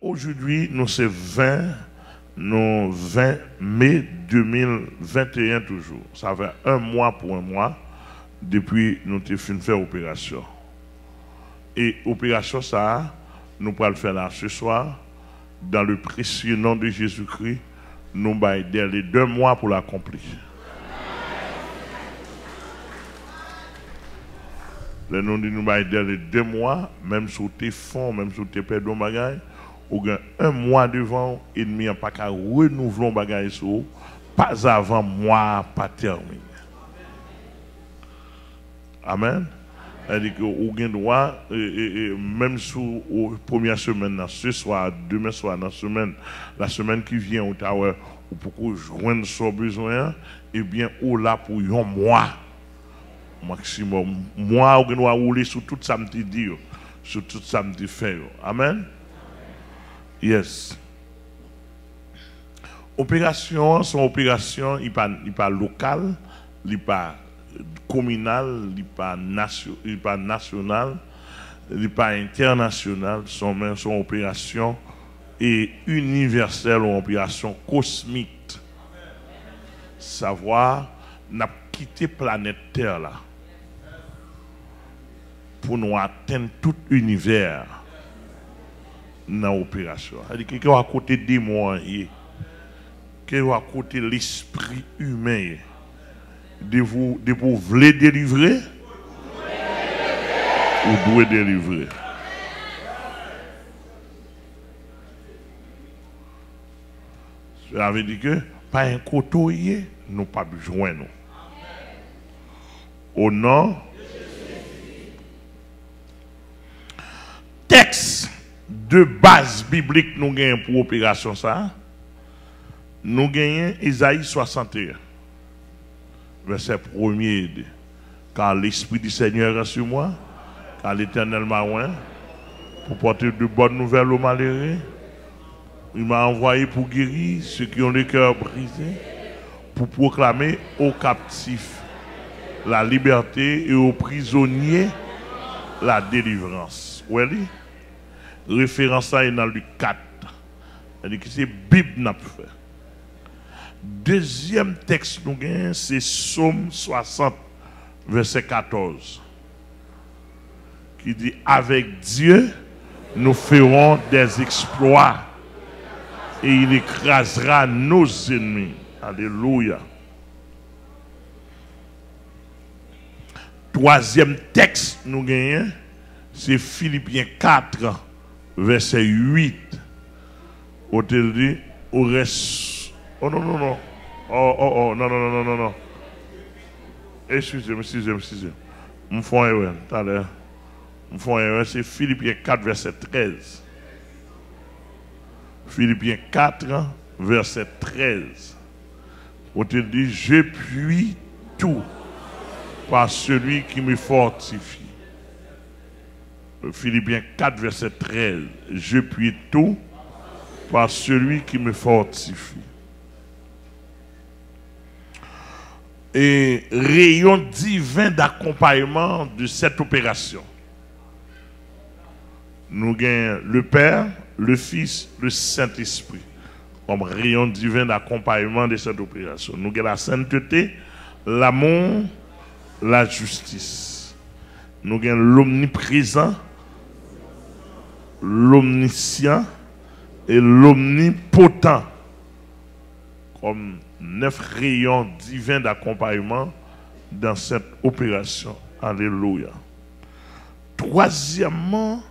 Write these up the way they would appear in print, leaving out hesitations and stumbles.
Aujourd'hui, nous c'est 20 mai 2021 toujours. Ça fait un mois pour un mois depuis nous avons fini de faire l'opération. Et l'opération, ça, nous pourrons le faire là ce soir, dans le précieux nom de Jésus-Christ, nous allons les 2 mois pour l'accomplir. Le nom de nous allons les 2 mois, même sur tes fonds, même sur tes pères de bagages, ou un mois devant, et demi, pas qu'à renouveler les bagages, pas avant mois, pas terminé. Amen. C'est-à-dire que vous avez droit, même sur la première semaine, ce soir, demain soir, la semaine qui vient, ou pour joindre son besoin, et bien, ou là pour un mois maximum. Moi, vous doit rouler sur tout ça, me dit, sur tout ça, me fait. Amen. Yes. Opération, son opération, il pas local, il pas communal, il pas national, il pas international, son opération est universelle ou opération cosmique. Savoir, n'a quitté planète Terre là pour nous atteindre tout l'univers dans l'opération. C'est-à-dire qu'il y a à côté des moyens, qu'il y a à côté de l'esprit humain, de vous voulez délivrer ou doit délivrer. Ça veut dire que pas un côté, nous pas besoin nous. Au nom texte de base biblique nous gagnons pour l'opération ça, nous gagnons Isaïe 61, verset 1er. Car l'Esprit du Seigneur est sur moi, car l'Éternel m'a oint pour porter de bonnes nouvelles aux malheureux. Il m'a envoyé pour guérir ceux qui ont le cœur brisé, pour proclamer aux captifs la liberté et aux prisonniers la délivrance. Oui, référence à dans Luc 4. C'est-à-dire que c'est Bible n'a fait. Deuxième texte nous gagne, c'est Psaume 60, verset 14. Qui dit, avec Dieu, nous ferons des exploits et il écrasera nos ennemis. Alléluia. Troisième texte nous gagnons, c'est Philippiens 4, verset 8. Où il dit, au reste. Oh non, non, non. Oh, non, non, non, non, non, non. Excusez-moi. Mon fond est tout à l'heure. Mon fond est c'est Philippiens 4, verset 13. Philippiens 4, verset 13. Où il dit, je puis tout par celui qui me fortifie. Philippiens 4, verset 13. Je puis tout par celui qui me fortifie. Et rayon divin d'accompagnement de cette opération. Nous gagnons le Père, le Fils, le Saint-Esprit comme rayon divin d'accompagnement de cette opération. Nous gagnons la sainteté, l'amour, la justice. Nous gagnons l'omniprésent, l'omniscient et l'omnipotent comme 9 rayons divins d'accompagnement dans cette opération. Alléluia. Troisièmement,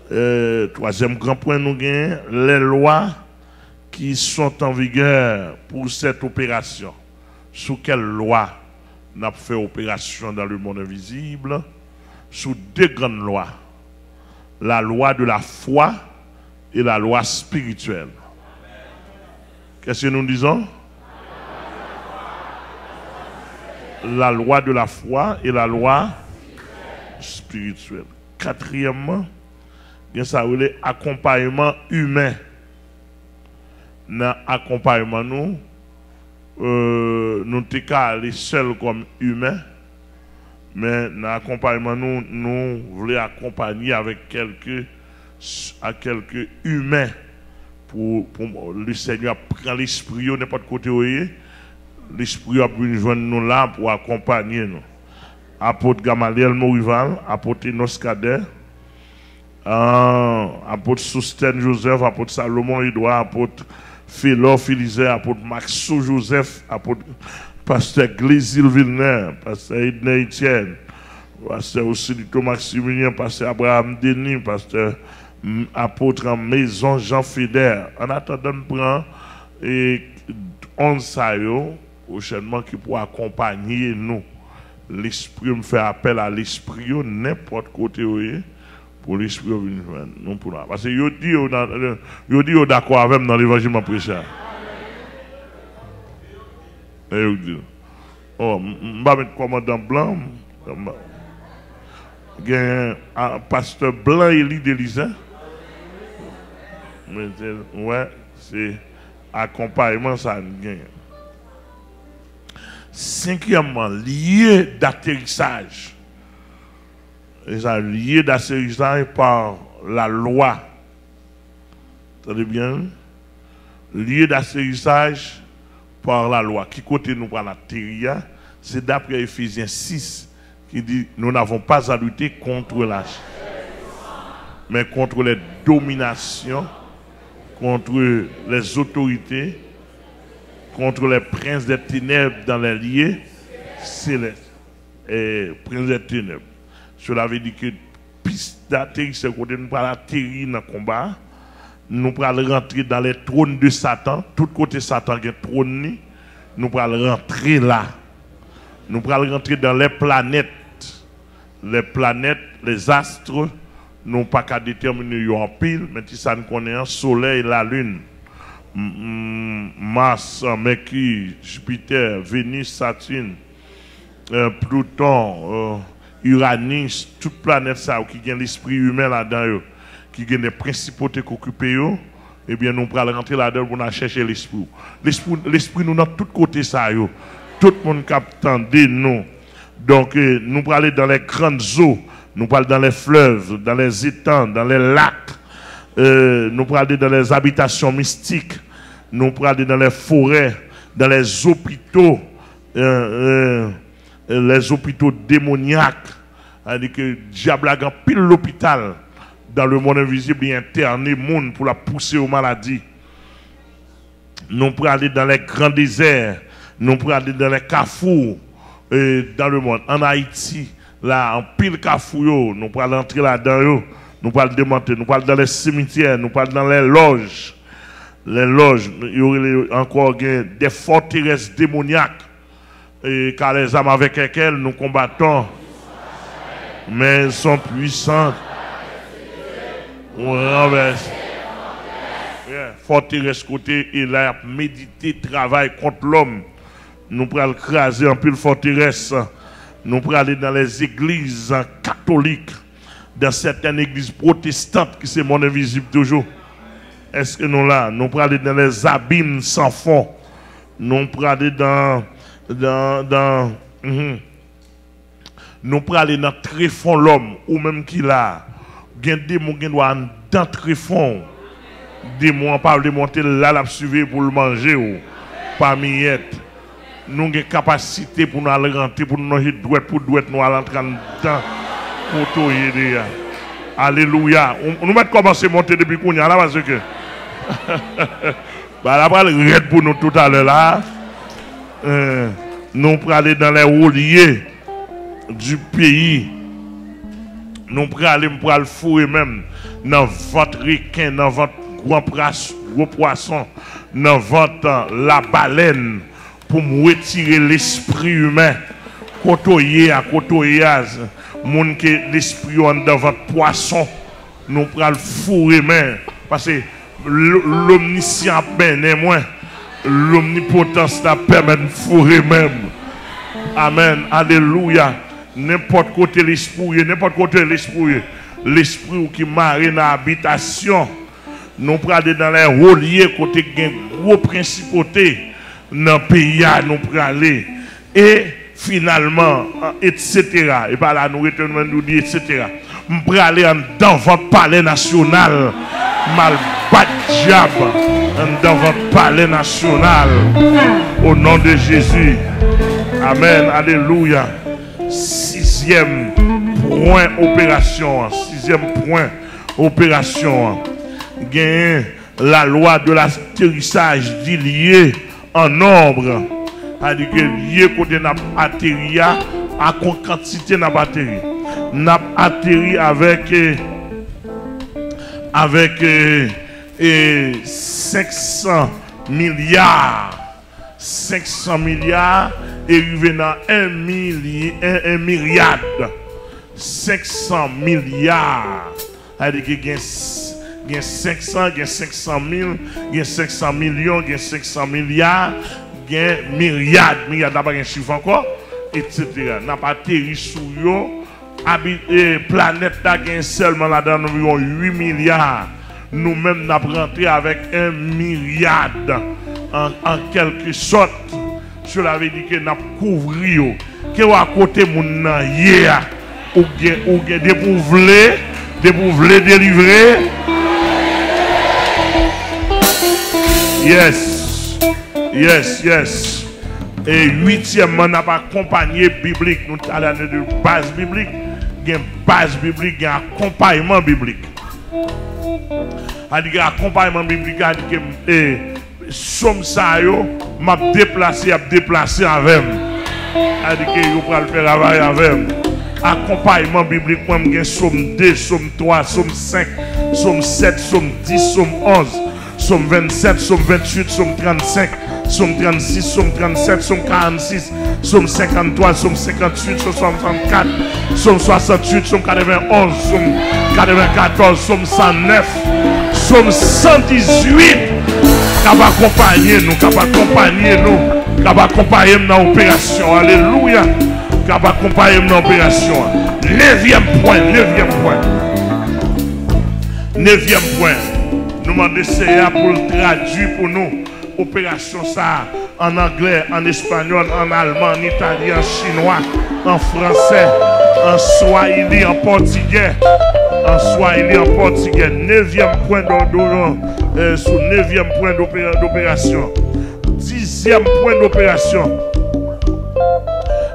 troisième grand point, nous gagnons les lois qui sont en vigueur pour cette opération. Sous quelle loi nous avons fait opération dans le monde invisible? Sous 2 grandes lois. La loi de la foi et la loi spirituelle. Qu'est-ce que nous disons? La loi de la foi et la loi spirituelle. Quatrièmement, il y a ça accompagnement humain. Dans l'accompagnement, nous sommes aller seuls comme humains, mais dans l'accompagnement, nous voulons accompagner avec quelques à quelques humains pour le Seigneur prend l'esprit n'importe côté où l'esprit a pu joindre nous là pour accompagner nous. Apôtre Gamaliel Morival, apôtre Noskader, apôtre Soustène Joseph, apôtre Salomon Edouard, apôtre Philor Philizé, apôtre Maxou Joseph, apôtre pasteur Glésil Villeneuve, pasteur Edna Etienne, pasteur aussi Thomas Maximilien, pasteur Abraham Denis, pasteur apôtre en maison Jean Fédère. En attendant, nous prenons et 11 saillots prochainement qui pourra accompagner nous. L'esprit me fait appel à l'esprit n'importe côté où il est pour l'esprit venir nous pour là. Parce que yo dit d'accord avec dans l'évangile m'a prêché. Et yo dit oh m'ba mettre commandant blanc il y a un pasteur blanc Élie d'Élysée. Ouais, c'est accompagnement ça gagne. Cinquièmement, lié d'atterrissage. Et ça lié d'atterrissage par la loi. Vous entendez bien? Lié d'atterrissage par la loi. Qui côté nous prend l'atterrir? C'est d'après Ephésiens 6 qui dit nous n'avons pas à lutter contre la chair, mais contre les dominations, contre les autorités, contre les princes des ténèbres dans les lieux célestes. Et princes des ténèbres. Cela veut dire que piste d'atterrissage, nous allons atterrir dans le combat, nous allons rentrer dans les trônes de Satan, tout côté Satan qui est trône, nous allons rentrer là. Nous allons rentrer dans les planètes, les astres, nous pas qu'à déterminer en pile, mais si ça nous connaît, le soleil, la lune. Mars, Mercure, Jupiter, Vénus, Saturne, Pluton, Uranus, toute planète ça qui a l'esprit humain là-dedans, qui a des principautés qui occupent, eh bien nous allons rentrer là-dedans pour nous chercher l'esprit. L'esprit nous dans tous côtés ça, tout le monde capte nous. Donc nous allons aller dans les grandes eaux, nous allons dans les fleuves, dans les étangs, dans les lacs. Nous allons aller dans les habitations mystiques, nous allons aller dans les forêts, dans les hôpitaux démoniaques. C'est-à-dire que le diable a pile l'hôpital dans le monde invisible et interné monde pour la pousser aux maladies. Nous allons aller dans les grands déserts, nous allons aller dans les carrefours dans le monde. En Haïti, là, en pile carrefour, nous allons entrer là-dedans. Nous parlons de démonter, nous parlons dans les cimetières, nous parlons dans les loges. Les loges, il y aurait encore des forteresses démoniaques. Car les âmes avec lesquelles nous combattons, mais elles sont puissantes. On renverse. Forteresse côté, il a médité, travail contre l'homme. Nous pourrons craser un peu de forteresse. Nous pourrons aller dans les églises catholiques. Dans certaines églises protestantes qui c'est mon invisible toujours. Est-ce que nous là, nous pourrons aller dans les abîmes sans fond. Nous pourrons aller nous pourrons aller dans tréfond l'homme ou même qui là. Il y a des démons qui doivent dans tréfond. Des démons pas de monter là la suivre pour le manger ou pas miette. Nous avons capacité pour nous aller rentrer pour nous manger douette pour douette nous aller entrer dedans. Alléluia. On nous met commencer à monter depuis qu'on y a là parce que bah là pour nous tout à l'heure là. Nous pour aller dans les rouliers du pays. Nous pour aller pour le fourrer même dans votre requin, dans votre gros poisson, dans votre la baleine pour me retirer l'esprit humain. Côtoyer à côtoyage. Moun que l'esprit dans votre poisson, nous prenons le fourrer même. Parce que l'omniscient peine moins, l'omnipotence la permet de fourrer même. Amen. Alléluia. N'importe côté l'esprit, n'importe côté l'esprit, l'esprit qui marine dans l'habitation, nous prenons dans les rouliers côté gros principauté dans le pays, nous prenons aller. Et finalement, etc. Et par là, nous retenons nous dire, etc. Je vais aller dans votre palais national. Mal bat diable dans votre palais national. Au nom de Jésus. Amen. Alléluia. Sixième point opération. Sixième point opération. Gain la loi de l'atterrissage dit lié en nombre. C'est-à-dire que lié côté n'a atterri à quantité n'a pas atterri. N'a atterri avec 500 milliards. 500 milliards et arrivé dans 1 milliard. 500 milliards. C'est-à-dire qu'il y a 500, il y a 500 000, il y a 500 millions, il y a 500 milliards, il y a milliards. Milliards, n'a pas un chiffre encore, etc. N'a pas atterri sur eux. La planète a seulement là-dedans environ 8 milliards. Nous-mêmes, nous avons rentré avec 1 milliard en quelque sorte. Cela veut dire que nous avons couvert. Que à côté de mon hier, ou bien des pouvoirs délivrer. Yes. Et huitièmement, nous avons accompagné biblique. Nous avons de base biblique. Il y a une base biblique, il y a un accompagnement biblique. Il y a un accompagnement biblique, il y a somme ça, m'a déplacé avec. Il y a le faire avec. Accompagnement biblique, il y a somme 2, somme 3, somme 5, somme 7, somme 10, somme 11, somme 27, somme 28, somme 35. Somme 36, somme 37, somme 46, somme 53, somme 58, somme 64, somme 68, somme 91, somme 94, somme 109, somme 118. Capable accompagner nous, capable accompagner nous, capable accompagner nous dans l'opération. Alléluia. Capable accompagner nous dans l'opération. Neuvième point. Nous demandons d'essayer pour le traduire pour nous. Opération ça en anglais, en espagnol, en allemand, en italien, en chinois, en français, en swahili, en portugais. Neuvième point d'opération. Dixième point d'opération.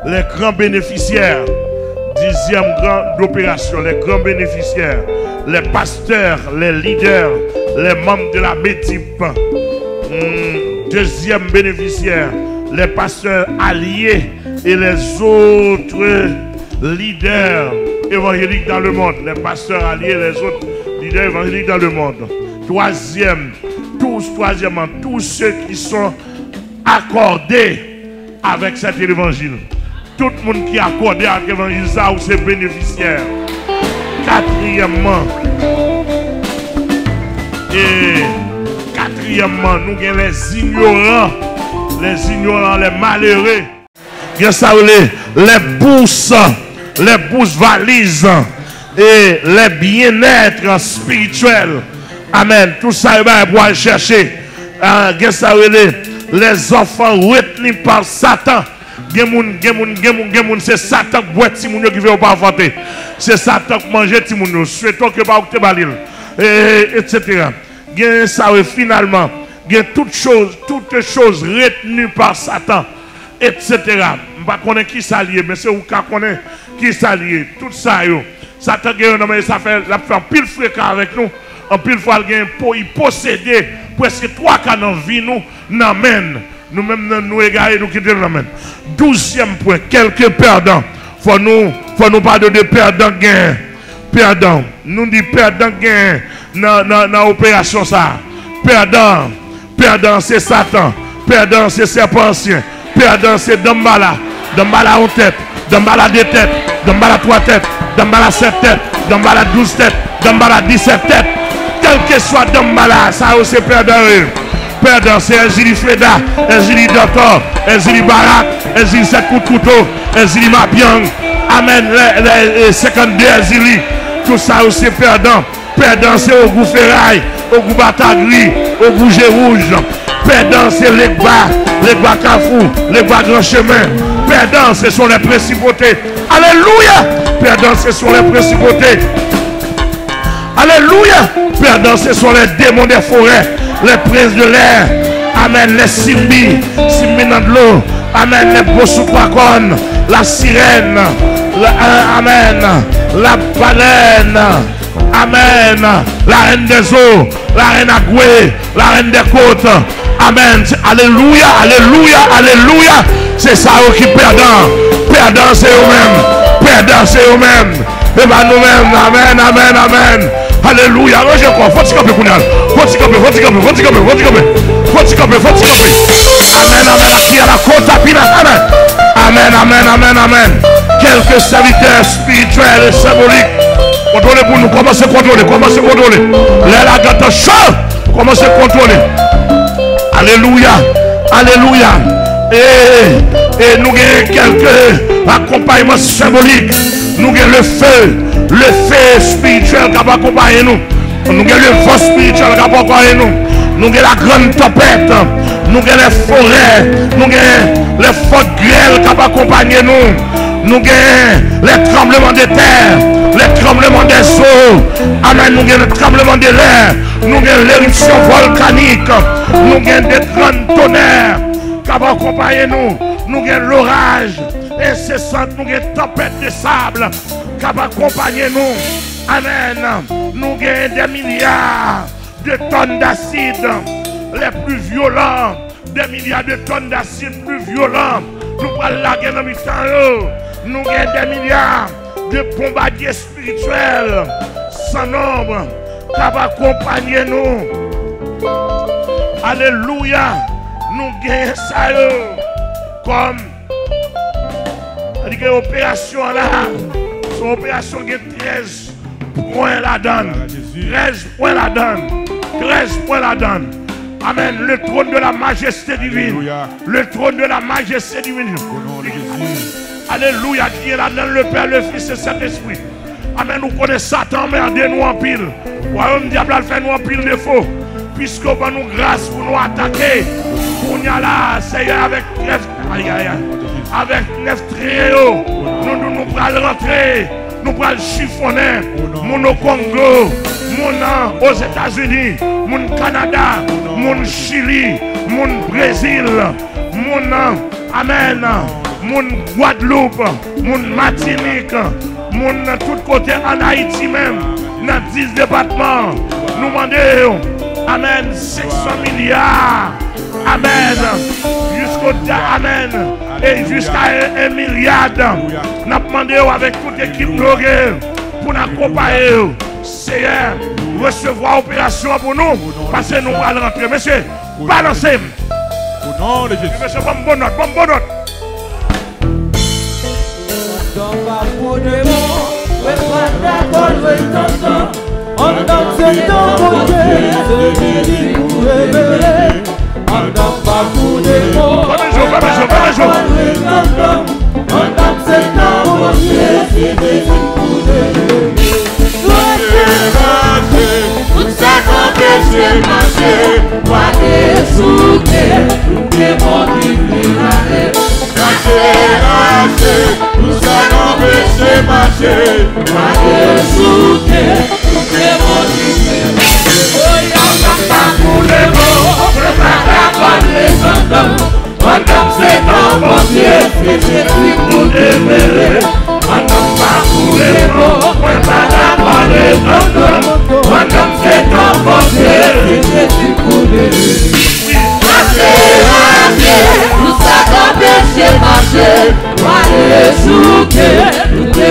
Les grands bénéficiaires. Dixième grand d'opération. Les grands bénéficiaires. Les pasteurs, les leaders, les membres de la BETIP. Deuxième bénéficiaire, les pasteurs alliés et les autres leaders évangéliques dans le monde. Les pasteurs alliés et les autres leaders évangéliques dans le monde. Troisièmement, tous ceux qui sont accordés avec cet évangile. Tout le monde qui est accordé avec l'évangile, ça ou c'est bénéficiaire. Quatrièmement, nous avons les ignorants, les malheureux. Les bourses valises et les bien-être spirituels. Amen. Tout ça, il va pouvoir chercher. Les enfants retenus par Satan. C'est Satan qui boit si moun qui veut pas enfanter. C'est Satan qui mange si moun. Souhaitons que pas te balil. Etc. Ça finalement, toutes choses retenues par Satan, etc. Je ne sais pas qui s'allie, mais c'est où qu'on connaît qui s'allie. Tout ça, Satan ça fait pile fréquent avec nous. En pile fois, il possède presque 3 cas dans la vie, nous Nous-mêmes, nous égarer, nous quitter l'amène. 12e point, quelques perdants. Faut nous parler de perdants gain. Perdants. Nous disons perdants gain dans l'opération ça. Perdant c'est Satan. Perdant c'est serpent ancien. Perdant c'est Dambala. Dambala en tête. Dambala 2 têtes. Dambala 3 têtes. Dambala 7 têtes. Dambala 12 têtes. Dambala 17 têtes. Quel que soit Dambala, ça c'est perdant. Perdant c'est Ezili Freda, Ezili Doctor, Ezili Barak, Ezili 7 coups de couteau, Ezili Mabiang. Amen. Les 52 Ezili. Tout ça c'est perdant. Perdant c'est au goût ferraille, au goût batagri, au goût rouge. Perdant c'est les bas Kafou, les bas grand chemin, Perdant, ce sont les principautés. Alléluia. Perdant, ce sont les principautés. Alléluia. Perdant, ce sont les démons des forêts, les princes de l'air. Amen. Les simbi dans de l'eau. Amen. Les bossoupacones, la sirène. Amen. La baleine. Amen. La reine des eaux. La reine agouée. La reine des côtes. Amen. Alléluia. Alléluia. Alléluia. C'est ça qui perdant. Perdant, c'est eux-mêmes. Perdant, c'est eux-mêmes. Et bien nous-mêmes. Amen. Amen. Amen. Alléluia. Roger quoi? Faut-il camper, Kounial? Faut-il camper, faut-il camper, faut-il camper, faut-il camper. Faut-il camper, faut-il camper. Amen, amen. Qui à la côte à Pina. Amen. Amen, amen, amen, amen. Quelques serviteurs spirituels et symboliques. Contrôlez pour nous. Commencez à contrôler. Commencez à contrôler. Les lagates chauds. Commencez à contrôler. Alléluia. Alléluia. Et nous avons quelques accompagnements symboliques. Nous avons le feu spirituel qui va accompagner nous. Nous avons le vent spirituel qui va accompagner nous. Nous avons la grande tempête. Nous avons les forêts. Nous avons les fortes grêles qui vont accompagner nous. Nous avons les tremblements de terre, les tremblements des eaux. Amen. Nous avons le tremblement de l'air. Nous avons l'éruption volcanique. Nous avons des grands tonnerres qui vont accompagner nous. Nous avons l'orage incessant. Nous avons une tempête de sable qui va accompagner nous. Amen. Nous avons des milliards de tonnes d'acide, les plus violents, des milliards de tonnes d'acide plus violents. Nous allons la guerre dans le temps. Nous avons des milliards de bombardiers spirituels sans nombre qui va accompagner nous. Alléluia. Nous gagnons ça comme l'opération là. Son opération qui est 13 points la donne. 13 points la donne. 13 points la donne. Amen. Le trône de la majesté divine. Le trône de la majesté divine. Alléluia. Qui est là dans le Père, le Fils et Saint-Esprit. Amen. Nous connaissons Satan, merde nous en pile. Royaume diable fait nous en pile défaut. Puisque va nous grâce pour nous attaquer. Pour nous là, Seigneur, avec 9. Aïe, aïe, aïe. Avec 9 tréaux. Nous allons rentrer. Nous allons chiffonner. Mon au Congo. Mon aux États-Unis. Mon Canada. Mon Chili. Mon Brésil. Mon Amen. Mon Guadeloupe. Mon Martinique. Mon tout côté en Haïti même. Dans 10 départements. Nous demandons. Amen. 500 milliards. Amen. Jusqu'au Amen. Et jusqu'à 1 milliard. Nous avons demandé avec toute l'équipe pour nous accompagner. Seigneur, recevoir l'opération pour nous. Parce que nous allons rentrer. Monsieur, balancez. Au nom de Jésus. Monsieur, bonne note, bonne note. On danse dans mon Dieu, c'est Jésus pour révéler. On danse pas pour des mots. On danse dans mon Dieu, c'est Jésus pour révéler. Tout ça qu'on péché marcher, moi des souhaits, tout est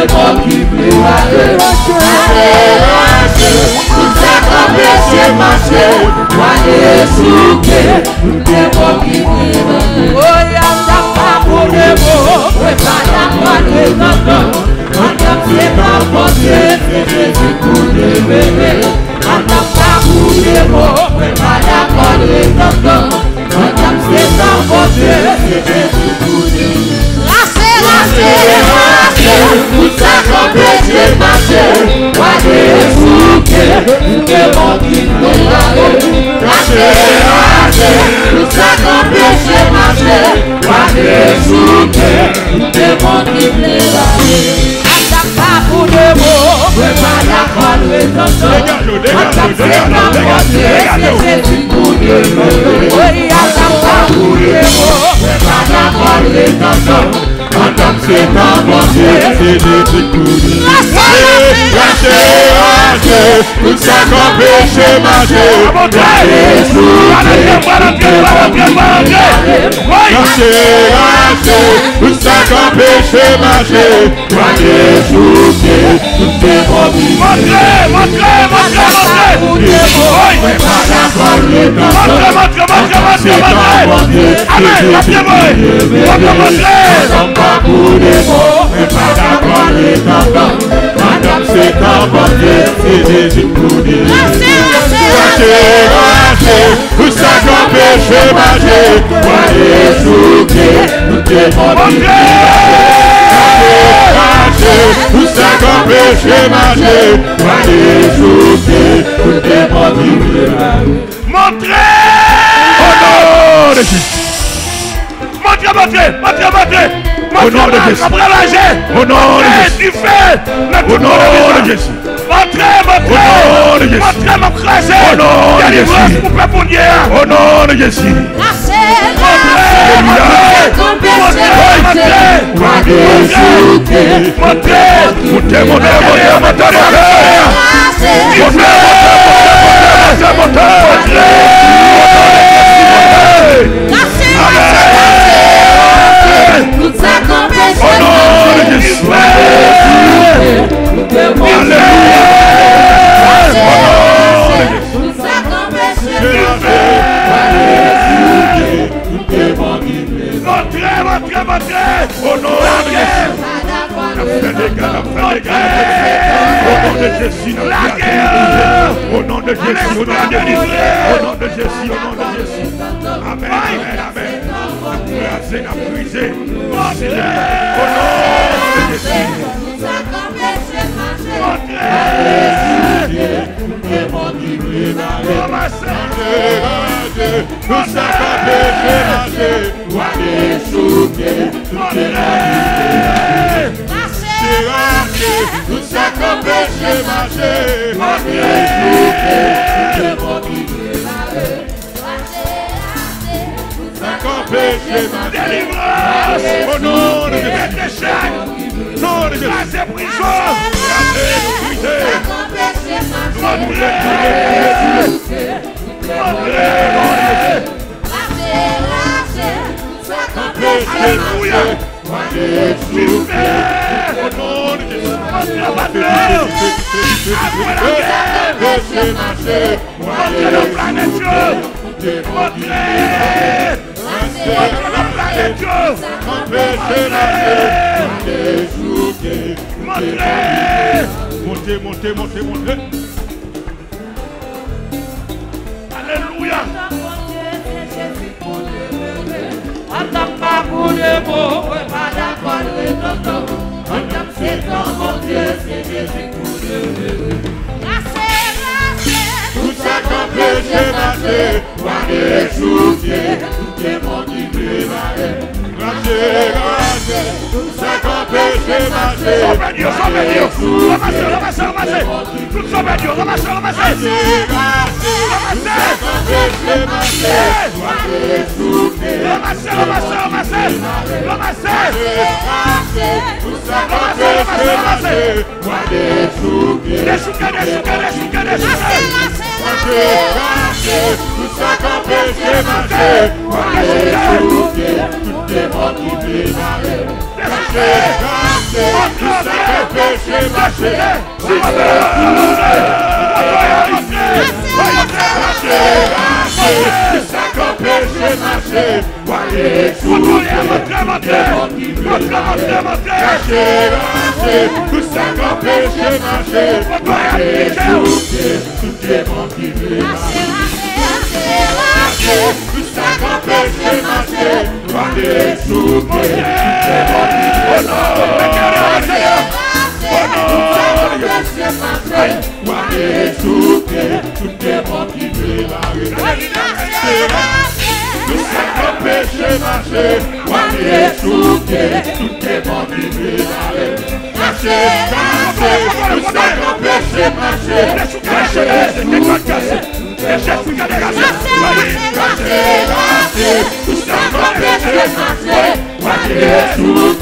bon qui vit aller. Tout ça qu'on péché marcher, moi des souhaits. Tout ça qu'on péché marcher, pas de souquet. tout est bon qui plaît. Attaque pas pour de mots, pas d'accord avec ton son. Attaque c'est pas mon Dieu, c'est Jésus pour Dieu. Oui, attaque pas pour de mots, pas d'accord avec ton son. Attaque c'est pas mon Dieu, c'est Jésus pour Dieu. Lâchez, tout ça qu'on péché marché. Lâchez, tout ça qu'on péché marché. Jésus, tout est bon. Montrez. C'est un bon Dieu, c'est Jésus pour Dieu. Lâchez, tout ça qu'on péché marché. Jésus, tout est bon Dieu. Tout ça qu'on péché marché. Jésus, tout est bon Dieu. Montrez. Au nom de Jésus. Montrez. Au nom de Jésus. Au nom de Jésus. Au nom de Jésus. Montrez. Montrez. Au nom de Jésus. Tout ça qu'on péché, au nom de Jésus. tout ça qu'on péché, Montrez. Au nom de Jésus. Au nom de Jésus. Amen. C'est la puisée. Au nom de Jésus. Tout ça qu'a péché marché. Tout ça qu'a péché marché. Délivrance au nom de Jésus. Nom de Jésus. C'est prison. Alléluia. Au nom de Jésus. Montrez la planète Dieu. Montrez. Alléluia. Attaque pas pour de mots, pas d'accord avec ton nom. Attaque c'est ton bon Dieu, c'est Jésus pour Dieu. Tout ça qu'on péché marché, tout est bon qui plaît. Lâchez, tout ça qu'on péché marché. Sauve-Dieu. Ramassez. Tout sauve-Dieu, ramassez. Tout est bon qui péché marché, Wale souke, tout démon vibre aller. Lâché, tout ça qu'on péché marché, lâché, tout ça qu'on péché marché, Wale souke,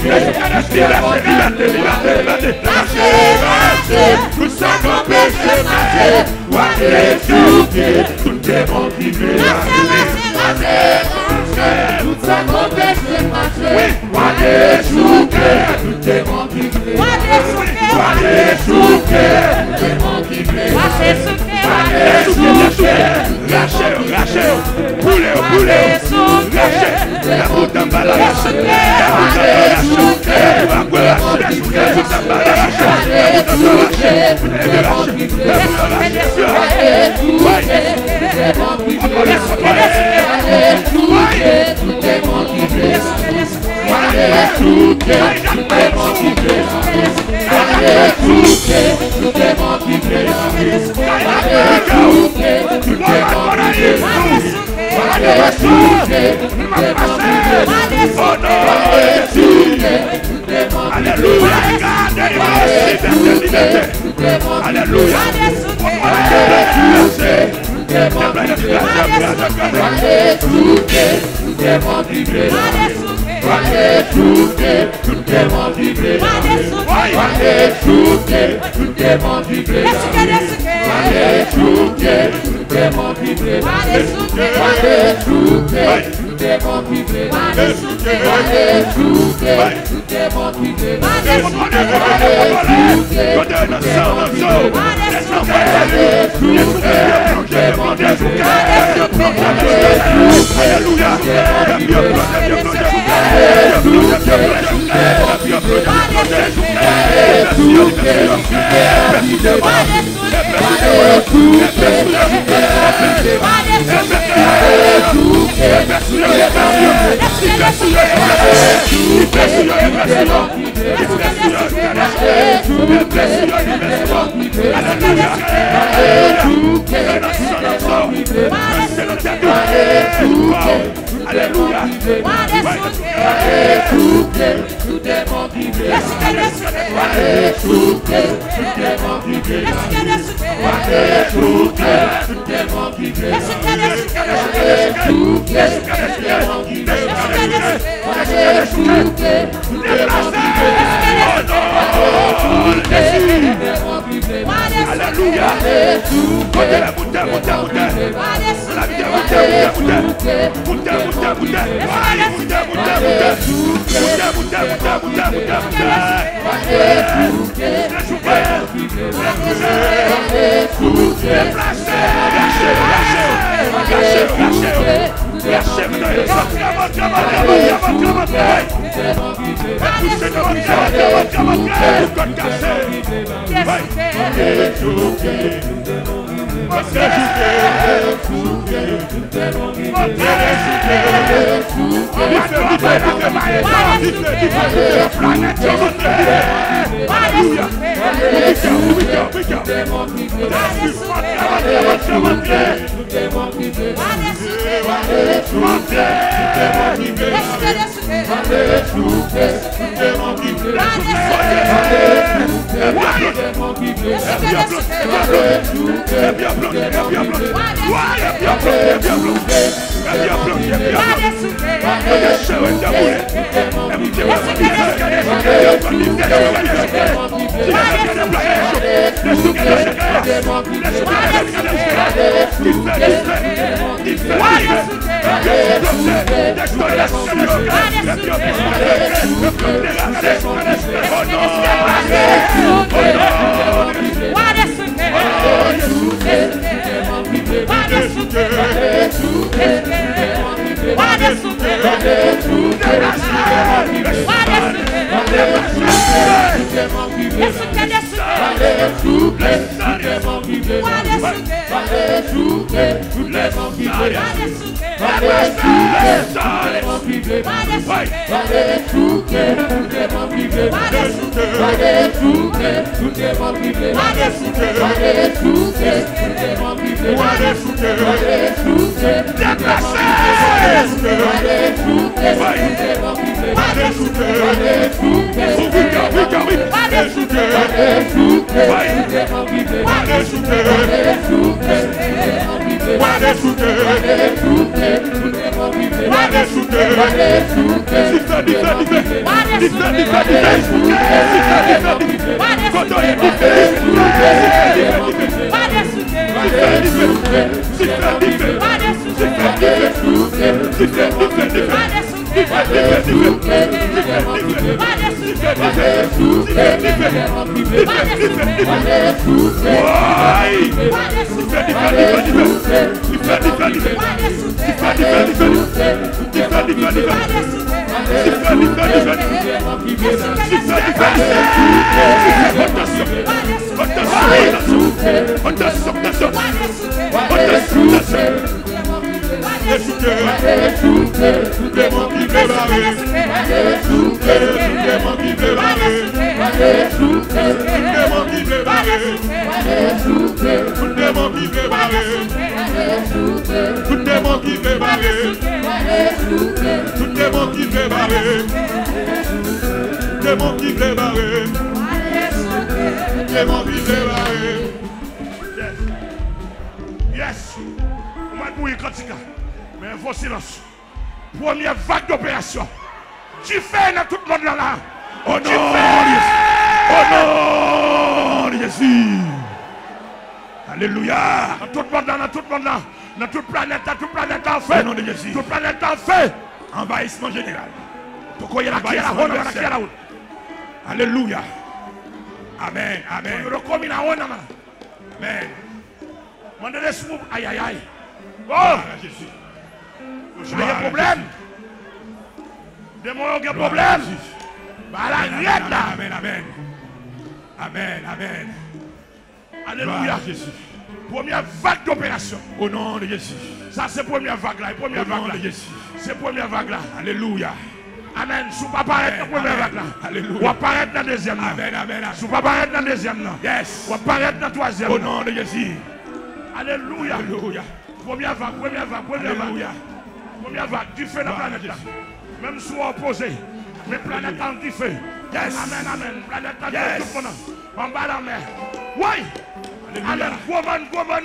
tout ça qu'on péché marché, Wale souke, tout démon vibre aller. Tout ça qu'on péché marché, Wale souke, tout démon vibre aller. Wale souke, tout démon vibre aller. Lâchez, boulez, lâchez, la route en bas, lâchez, Wale souke, Yes. On va bouillir quand il y a. Mais il faut silence. Première vague d'opération. Tu fais dans tout le monde là. Oh non, oh non, Jésus. Alléluia. Dans tout le monde là, dans tout le monde là. Dans toute planète, en fait. Au nom de Jésus. Toute planète en fait. Envahissement général. Pourquoi il y a la route? Alléluia. Amen, amen. Amen. Aïe, aïe, aïe. Oh! Jésus. Il y a un problème. Démon, il y a un problème. Bah, la là. Amen, amen. Amen, amen. Alléluia. Jésus. Première vague d'opération. Au nom de Jésus. Ça, c'est première vague là. Première vague là. C'est première vague là. Alléluia. Amen. Sous pas paraître dans la première vague là. Alléluia. Ou apparaître dans la deuxième là. Amen, amen. Sous pas paraître dans la deuxième là. Yes. Ou apparaître dans la troisième. Au nom de Jésus. Alléluia. Alléluia. Première vague. Alléluia. Première vague. Du feu dans la planète là. Même si on opposé. Mais planète en du feu. Yes. Amen, amen. Planète en Yes. tout le monde. En bas la mer. Oui. Amen.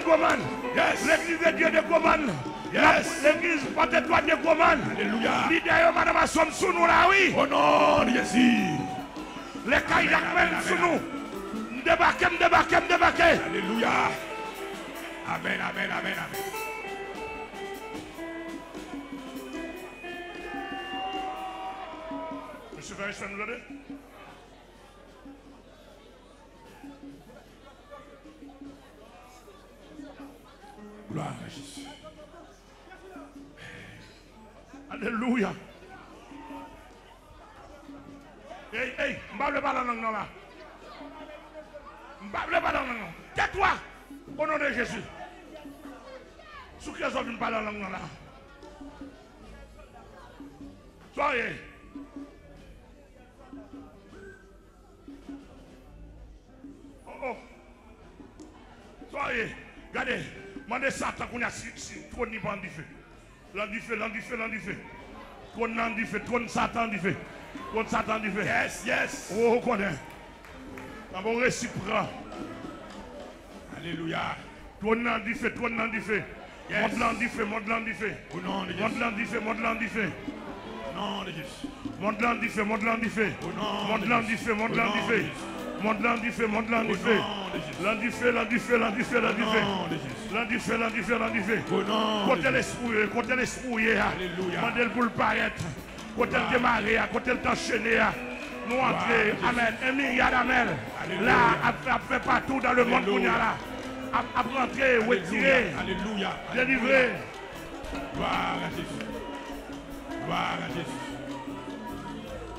Goman. Yes. L'église de Dieu de Goman. Yes. L'église porte-toi de Goman. Alléluia. L'idée, madame, nous sommes sous nous là, oui. Au nom de Jésus. Les Kayak même sous nous. Débarquez. Alléluia. Amen, amen, amen, amen. Monsieur Ferris, nous aider? Gloire à Jésus. Alléluia. Hey, m'bable pas dans la langue là. M'bable pas dans la langue. Tais-toi au nom de Jésus. Sous qui ont une parole dans la langue là. Soyez. Oh. Soyez. Regardez. Mandez Satan qu'on a si trop ni pas du feu. L'an du feu. Trône Satan du feu. Trône Satan du feu. Yes. Oh, connaît. Dans mon réciproque. Alléluia. Trône du feu. Yes. Monte-l'en du feu. Au nom de Jésus. Monte-l'en du feu. Au nom de Jésus. Monte-l'en du feu. Au nom de Jésus. Monte-l'en du feu. Côté l'esprit, Alléluia. mandel pour le paraître, côté le démarrer, côté le t'enchaîner, nous entrer, amen, un milliard d'amen, là, après partout dans le monde qu'on y a là, après rentrer, retirer, Alléluia. délivrer. Gloire à Jésus. Gloire à Jésus.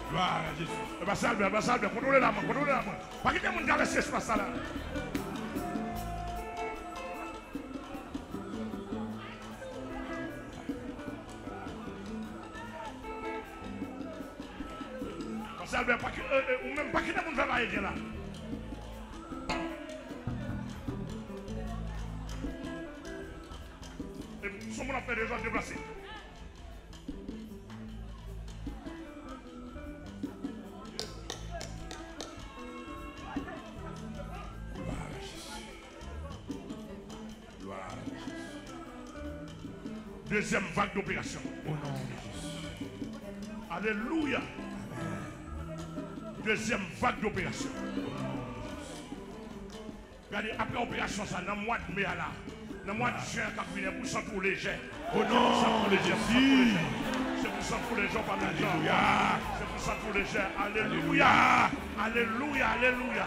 Gloire à Jésus. Salve, contrôlez la main. Pas qu'il y ait des gens qui ont laissé ce là. Salve, ou même pas qu'il y ait des gens qui ont laissé là. Et son monde a fait des gens déplacés. Deuxième vague d'opération. Au nom de Jésus. Alléluia. Deuxième vague d'opération. Regardez, après l'opération, ça, dans le mois de mai, là, dans le mois de juin, quand vous venez, vous sentez pour les gens. Au nom de Jésus. C'est pour ça pour les gens, pas les gens. Alléluia. C'est pour ça pour les gens. Alléluia. Alléluia. Alléluia.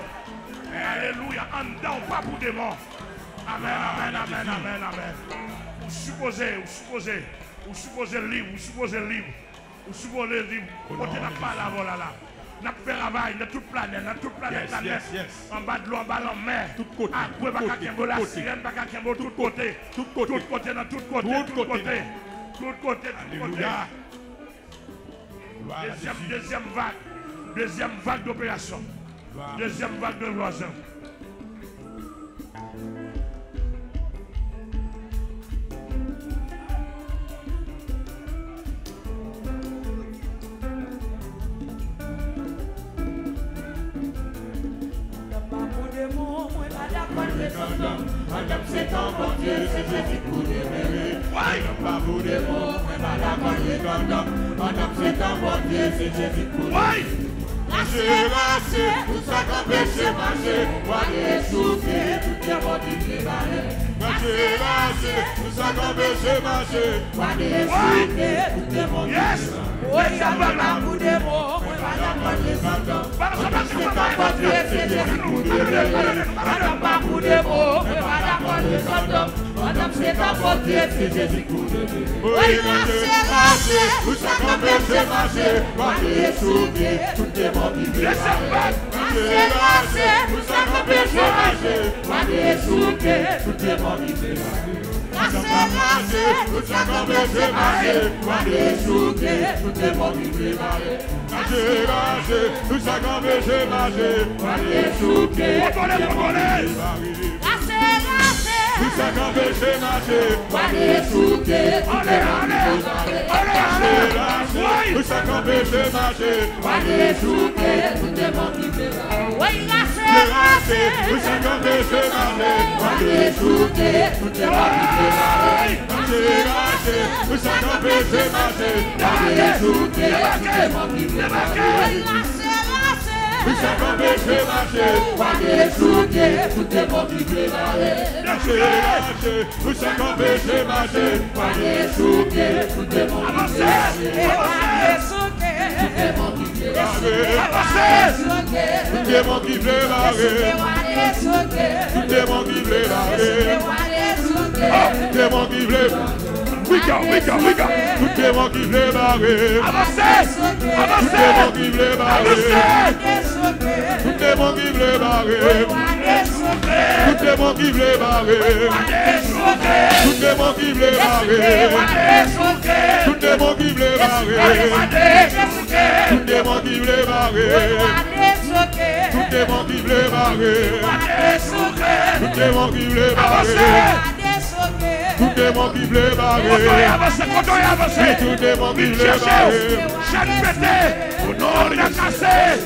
Alléluia. En dedans, pas pour des morts. Amen, amen, amen, amen, amen. Vous supposez libre, vous supposez libre. Vous supposez libre. Côté n'a pas la voilà là. N'a fait travail dans toute planète, en bas de l'eau, en bas de la mer. Tout côté. Ah, vous pas qu'à la sirène, pas qu'à tout côté. Tout côté, dans tout côté. Tout côté. Alléluia. Deuxième vague d'opération. Deuxième vague de voisins. Madame, c'est ton bon Dieu, c'est Jésus pour demeurer. Pas pour des mots, Madame, c'est ton bon Dieu, c'est Jésus pour demeurer. Lâchez, tout ça qu'on péché marcher, voyez souffrir, tout est bon qui préparé. Lâchez, tout ça qu'on péché marcher, voyez souffrir, tout est bon qui préparé. Oui, il y a pas beaucoup de mots. Madame, c'est ta beauté, c'est Jésus qui nous oui, lâchez, tout ça qu'on peut marcher, voyez souffrir, tout est bon qui préparé. Lâchez, tout ça qu'on peut marcher, voyez souffrir, tout est bon qui préparé. Lâchez, tout ça qu'on peut marcher, voyez souffrir, tout est bon qui préparé. Lâchez, tout ça qu'on peut marcher, voyez souffrir, tout est bon qui préparé. Tout ça qu'on peut marcher, voyez souffrir, tout est bon qui préparé. Tout ça qu'on peut marcher, voyez souffrir, tout est bon qui préparé. Tout ça qu'on peut marcher, voyez souffrir, tout est bon qui préparé. Tout ça qu'on peut marcher, voyez souffrir, tout est bon qui préparé. Tout ça qu'on peut marcher, voyez souffrir, tout est bon qui préparé. Tout ça qu'on peut marcher, voyez souffrir, tout est bon qui préparé. Tout est bon qui préparé. Tout est bon qui préparé. Tout est bon qui préparé. Tout est bon qui préparé. We go. Tout est bon qui préparé. Avancez. Tout est bon qui préparé. Tout est bon qui préparé. Tout est bon qui préparé. Tout est bon qui préparé. Tout est bon qui préparé. Tout est bon qui préparé. Tout est bon qui préparé. Tout est bon qui préparé. Tout est bon qui préparé. Quand on est avancé. Tout est bon qui préparé. Chaque pété. Au nom de la cassée.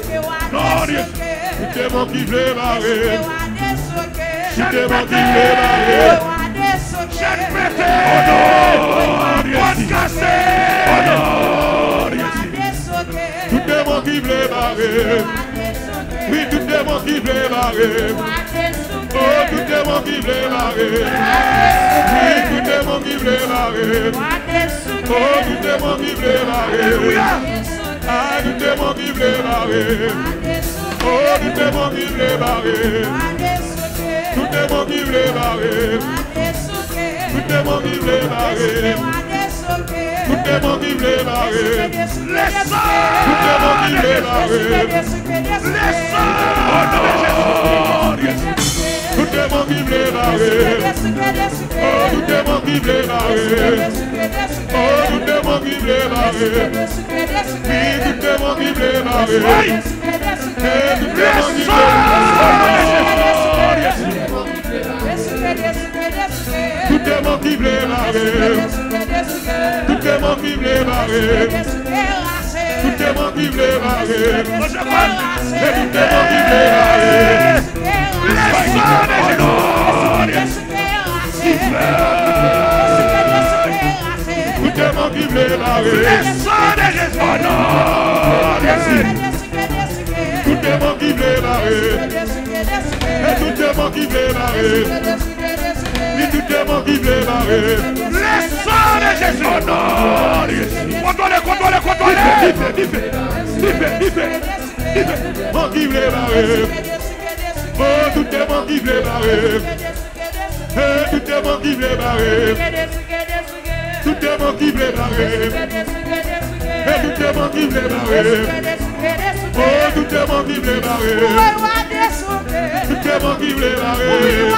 Tout est bon qui préparé. Tout est bon qui pété. préparé. Chaque pété. Au nom de cassé. Tout est bon qui préparé. Oui, tout est bon qui préparé. Oh, tout est bon qui préparé. Oui, tout est bon qui préparé. Oh, tout est bon qui préparé. Ah, tout est bon qui préparé. Oh, tout est bon qui préparé. Tout est bon qui préparé. Tout est bon qui préparé. Tout est bon qui préparé. Tout est bon qui préparé. Tout est bon qui préparé. Oh, tout est bon qui préparé. Oh, tout est bon qui préparé. Oui, tout est bon qui préparé. Tout est bon qui préparé. Tout est bon qui préparé. Tout est bon qui préparé. Tout est bon qui préparé. Tout est bon qui préparé. démon qui veut barrer. Le sang de Jésus. Oh non, merci. Tout démon qui veut barrer. Et tout démon qui veut barrer. Et tout démon qui veut barrer. Le sang de Jésus. Oh non, merci. Contrôlez. Démon qui veut barrer. Oh, tout démon qui veut barrer. Et tout démon qui veut barrer. Tout démon qui veut barrer. Et tout démon qui veut barrer. Oh, tout démon qui veut barrer. Tout démon qui veut barrer.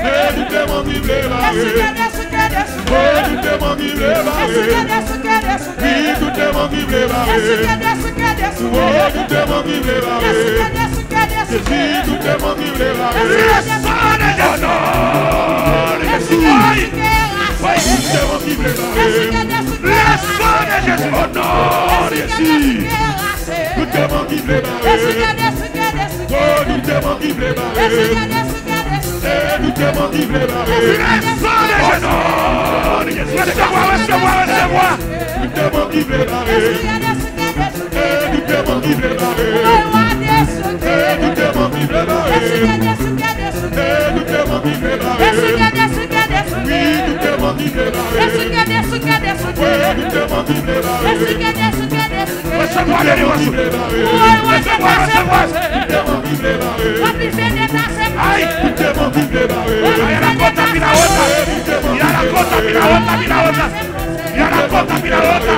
Et tout démon qui veut barrer. Oh, tout démon qui veut barrer. Oui, tout démon qui veut barrer. Oh, tout démon qui veut barrer. Oui, tout démon qui veut barrer. Oh non, Jésus. Tout démon qui veut barrer. Le sang de Jésus. Oh non, Jésus. Tout démon qui veut barrer. Oh, tout démon qui veut barrer. Et tout démon qui veut barrer. Le sang de Jésus. Oh non, Jésus. Recevoir. Tout démon qui veut barrer. Et tout démon qui veut barrer. Et tout démon qui veut barrer. Et tout démon qui veut barrer. Oui, tout démon qui veut barrer. Oui, tout démon qui veut barrer. Recevoir les démons. Recevoir. Démon qui veut barrer. Aïe. Tout démon qui veut barrer. Il y a la côte à Pinaota. Il y a la côte à Pinaota. Il y a la côte à Pinaota.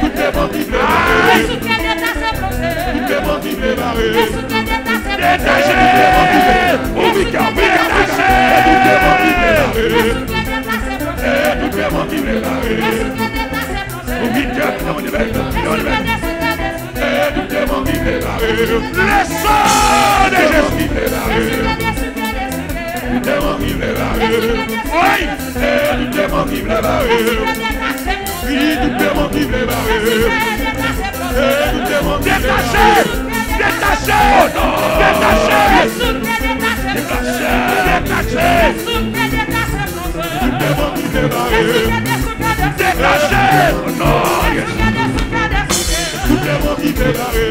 Tout démon qui veut barrer. Tout démon qui veut barrer. Détachez. Détachez. Tout démon qui veut barrer. Tout démon qui veut barrer. Le sang de Jésus. Tout démon qui veut barrer. Oui. Tout démon qui veut barrer. Oui, tout démon qui veut barrer. Tout démon qui veut Détachez. barrer. Détachez. Détachez. Détachez. Tout démon qui veut barrer. Détachez. Non, tout démon qui veut barrer.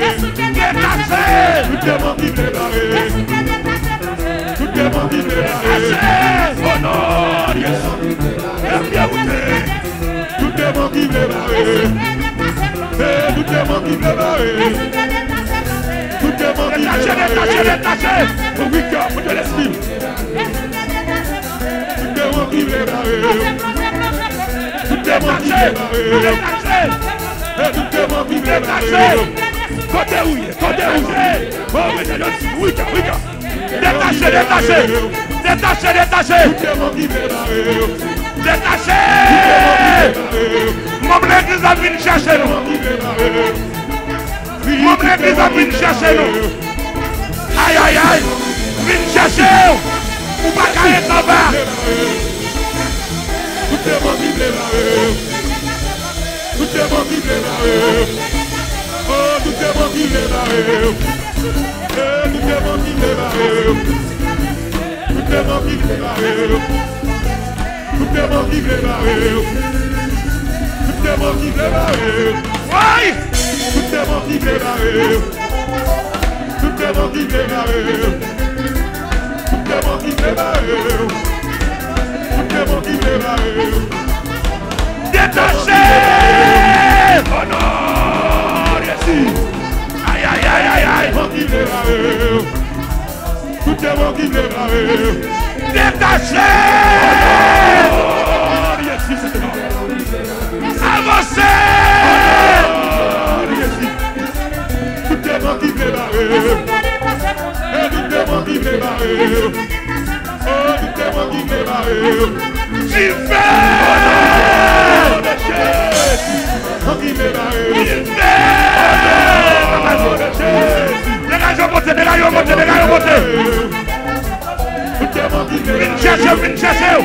Détachez. Tout démon qui veut barrer. Tout démon qui veut barrer. Oh non, bien goûté. Tout démon qui veut barrer. Tout démon qui veut barrer. Tout démon qui veut barrer. Détachez. Oh oui, car vous te laissez. Tout démon qui veut barrer. Tout démon qui veut barrer. Tout démon qui veut barrer. Côté rouillé. Oh, mais c'est notre oui, car. Détachez. Détachez. Tout démon qui veut barrer. Détachez. Mon l'église a venu chercher nous. Mon l'église a venu chercher nous. Aïe. Vine chercher. Ou pas qu'à être en bas. Tout démon qui veut barrer. Tout démon qui veut barrer. Oh, tout démon qui veut barrer. Tout démon qui veut barrer. Tout démon qui veut barrer. Tout démon qui veut barrer. Tout démon qui veut barrer. Oui. Tout démon qui veut barrer. Tout démon qui veut barrer. Tout démon qui veut barrer. Tout démon qui veut barrer. Détachez. Oh non, merci. Aïe. Tout démon qui veut barrer. Tout démon qui veut barrer. Détachez. Oh, merci, c'est bon. Avancez. Tout démon qui veut barrer. Tout démon qui veut barrer. Oh, tout démon qui veut barrer. J'y vais. Qui veut barrer. Dégagez, montez. Tout démon qui veut Vine barrer. chercher.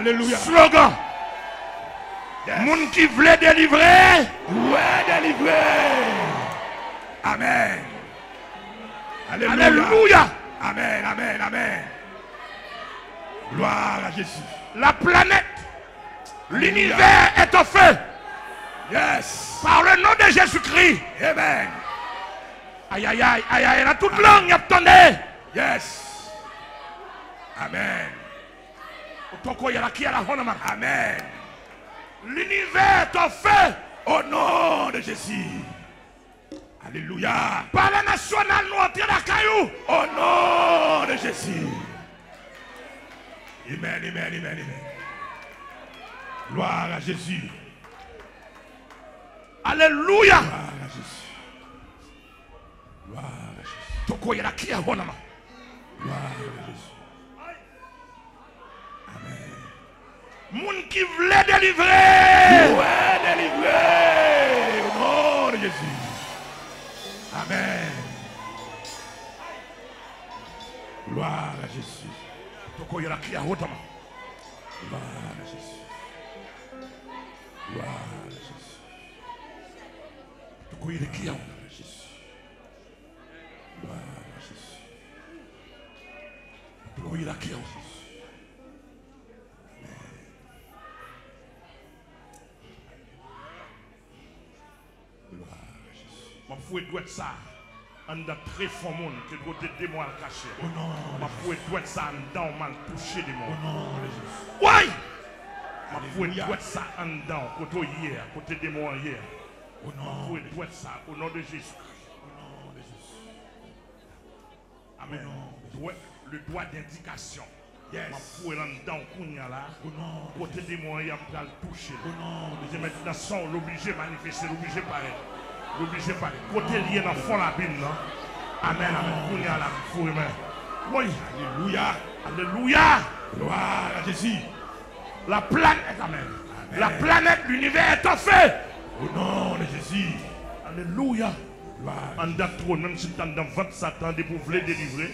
Alléluia. Slogan. Yes. Moun qui voulait délivrer. Ouais, délivré. Amen. Alléluia. Alléluia. Amen, amen, amen. Gloire à Jésus. La planète, l'univers est en feu. Yes. Par le nom de Jésus-Christ. Amen. Aïe, aïe, aïe, aïe, aïe, dans toute langue, attendez. Yes. Amen. Amen. L'univers est en feu. Au nom de Jésus. Alléluia. Par la nationale, nous entrons dans la caillou. Au nom de Jésus. Amen, amen, amen, amen. Gloire à Jésus. Alléluia. Gloire à Jésus. Gloire à Jésus. Gloire à Jésus. Amen. Moun qui voulait délivrer. Ouais, délivré. Au nom de Jésus. Amen. Gloire à Jésus. Gloire à Jésus. Gloire à Jésus. Gloire à Jésus. Gloire à Jésus. Gloire à Jésus. Ma fouet doit être ça. En de très fort monde que côté des mois caché. Oh non. Ma fouet doit être ça en dedans mal touché des mots. Au nom de Jésus. Ouais. Ma fouet doit être ça en dedans côté hier, côté des mois hier. Au Ma nom fouet doit être ça au nom de Jésus. Au nom de Jésus. Amen. Le droit d'indication. Yes. Ma fouet en dedans kounya là. Au nom de Côté des mois hier me touché. Au nom de Jésus. Maintenant son l'obligé manifester, l'obligé paraître. L'obligé par côté lié dans le fond la Bible, non? Amen, amen. Kounya la fouet. Oui. Alléluia. Alléluia. Gloire à Jésus. La planète, amen. Amen. La planète, l'univers est en feu. Au nom de Jésus. Alléluia. Gloire. En d'accord, même si tu es dans le ventre Satan, de pour vouloir délivrer,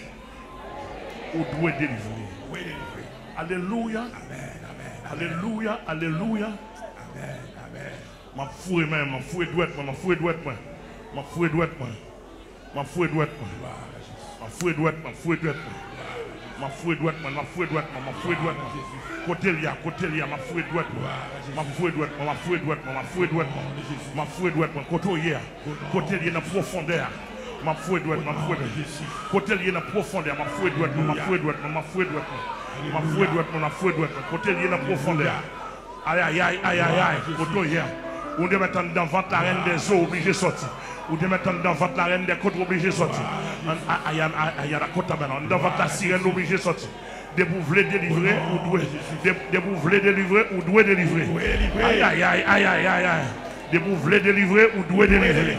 ou doit délivrer. Oui, délivré. Alléluia. Amen, amen. Alléluia. Alléluia. Amen, amen. Ma fouet même, ma fouet doit être, ma fouet doit être, ma fouet doit être, ma fouet doit être, Gloire à Jésus. ma fouet doit être, ma fouet doit être, ma fouet doit être, ma fouet doit être, ma fouet doit être, côté lié, ma fouet doit être, ma fouet doit être, ma fouet doit être, ma fouet doit être, ma fouet doit être, côté hier, côté lié dans profondeur, ma fouet doit être, ma fouet doit être, côté lié dans profondeur, ma fouet doit être, ma fouet doit être, ma fouet doit être, ma fouet doit être, ma fouet doit être, côté lié dans profondeur. Aïe aïe aïe aïe aïe aïe, côté hier. Ou de mettre dans vente la reine des eaux obligé de sortir. Ou de mettre dans vente la reine des côtes obligé de sortir. Aïe aïe la côte maintenant. Dans vente la sirène obligé de sortir. De vous voulez délivrer ou doué. De vous voulez délivrer ou doué délivrer. Aïe aïe aïe aïe aïe aïe aïe. De vous voulez délivrer ou doué délivrer.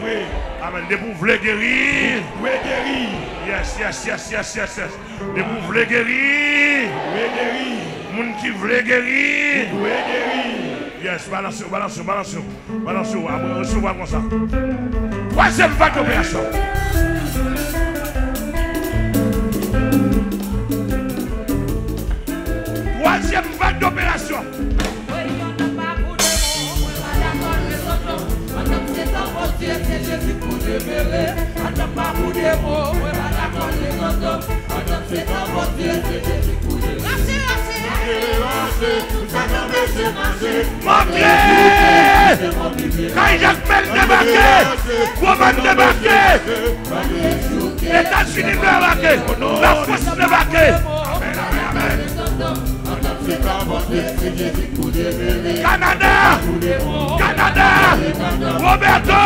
Amen. De vous voulez guérir. Doué guéri. Yes, yes, yes, yes, yes, yes. De vous voulez guérir. Doué guéri. Moun qui voulait guérir. Doué guéri. Yes, balance, balance, balance, balance, recevoir comme ça. Troisième vague d'opération. Troisième vague d'opération. Montrez! Quand Jacques Mel débarqué, Roman débarqué, États-Unis débarqué, la France débarqué. Canada, Canada, Roberto.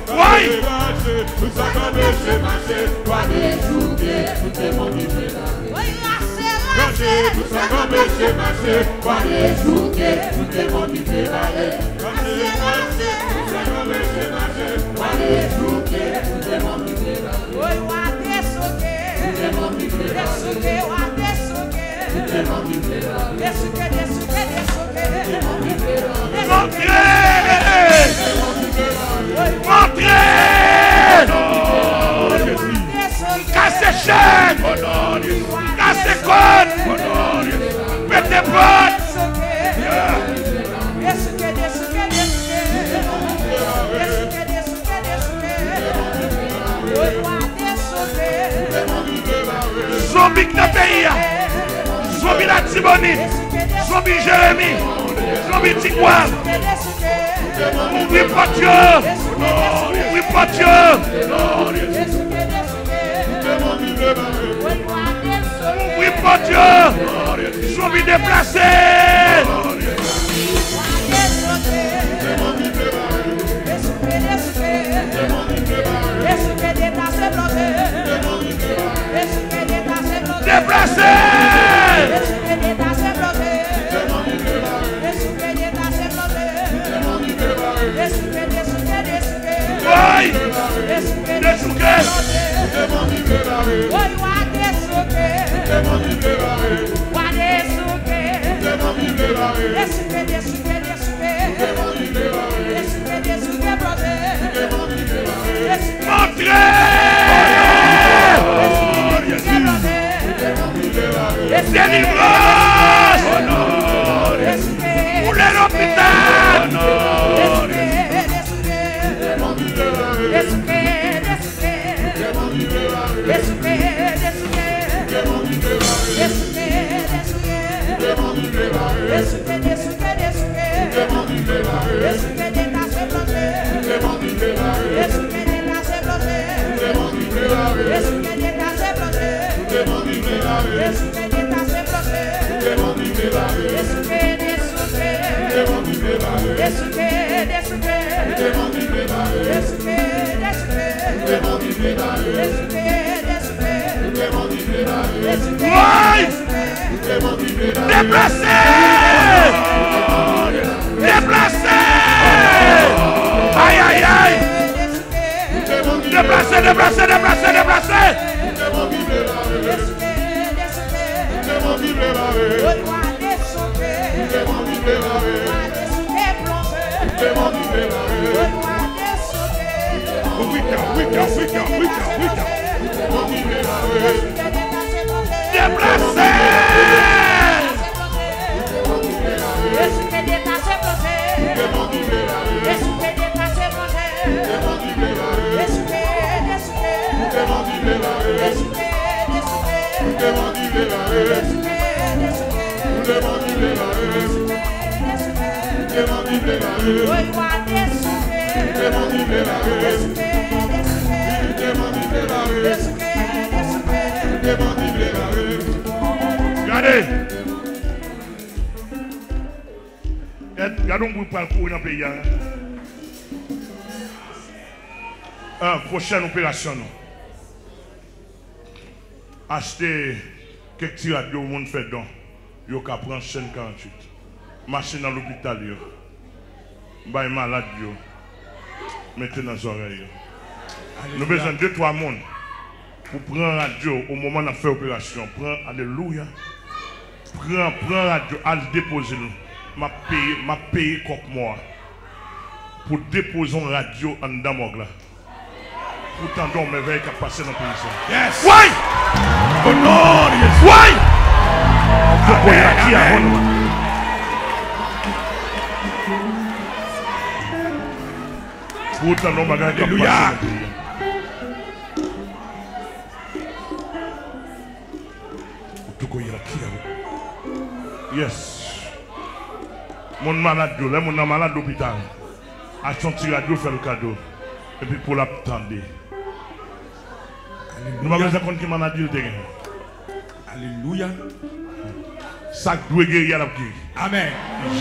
Oui. Montrez! Tibonite, Zombie Jérémy, Zombie Tigouane, oui, pas Dieu, oui, pas Dieu, oui, pas Dieu, Zombie déplacé. Déplacé. Oui. Dessouké. Délivrance pour l'hôpital. Déplacé! Déplacé! Aïe aïe aïe! Déplacé, déplacé, déplacé, déplacé! Déplacé! Regardez. Regardons pour le coup dans le pays. Prochaine opération. Acheter quelques petits radios, le monde fait don. Yo ka prendre chaîne 48. Marcher dans l'hôpital yo. Bay malade yo. Mettez dans les oreilles. Nous avons besoin de 2-3 monde pour prendre radio au moment de faire l'opération. Prends, alléluia. Prends radio, à le déposer. Ma paye comme moi. Pour déposer une radio en Damog là. Pourtant, on me veille qui a passé dans le pays. Yes. Oui! Oh non, yes. Oui! Pourtant, on me veille qui a passé dans le pays. Yes. Mon malade, là, mon malade d'hôpital. A son petit radio faire le cadeau. Et puis pour l'attendre. Nous avons besoin de qui maladie de terrain. Alléluia. Ça doit guérir la guérir. Amen.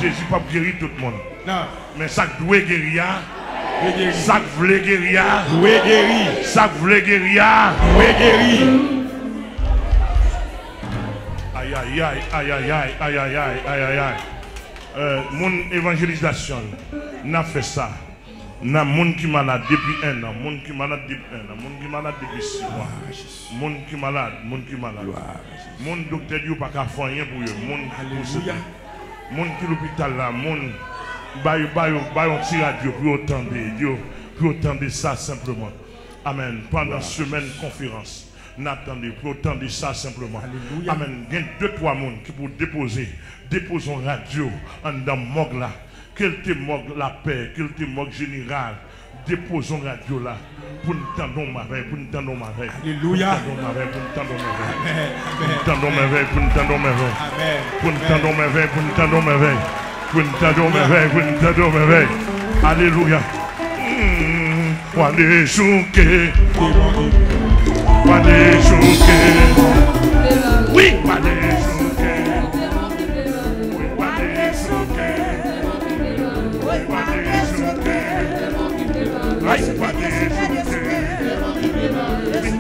Jésus pas guérir tout le monde. Non. Mais ça doit guérir. Ça voulait guérir. Oui, guéri. Ça voulait guérir. Oui, guéri. Aïe aïe aïe aïe aïe aïe aïe aïe aïe aïe aïe. Mon évangélisation n'a fait ça. N'a monde qui malade depuis 1 an, monde qui malade depuis 1 an, monde qui malade depuis 6 mois, monde qui malade, monde qui malade. Monde docteur dit pas qu'à faire rien pour eux, monde qui l'hôpital là, monde bail on tire radio pour entendre ça simplement. Amen. Pendant semaine conférence. N'attendez pour entendre ça simplement. Alléluia. Amen. Il y a 2-3 monde qui pour déposons radio en dans mog là. Qu'elle te moque la paix, qu'elle te moque général, déposons radio là pour nous tendre ma veille, pour nous tendre ma veille. Alléluia. Pour nous tendre ma veille, pour nous tendre ma veille. Amen. Pour nous tendre ma veille, pour nous tendre ma veille. Amen. Pour nous tendre ma veille, pour nous tendre ma veille. Pour nous tendre ma veille, pour nous tendre ma veille. Alléluia. Wale chouke. Wale chouke. Oui, wale chouke. Wale chouke. Wale chouke. Ay, wale chouke.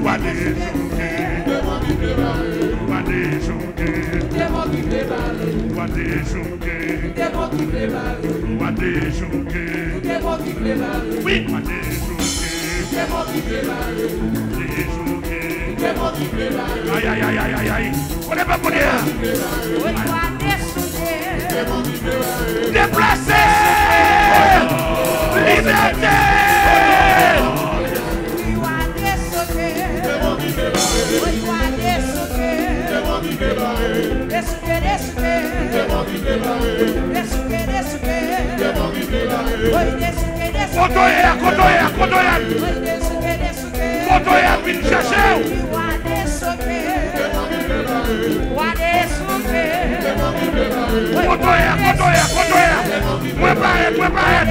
Wale chouke. Wale chouke. Wale chouke. Wale chouke. Oui, wale chouke. Aïe, aïe, aïe, aïe, aïe, aïe. On n'est pas pour dire. Déplacé. Liberté. Kotoya, vin chercher. Kotoya. Préparez.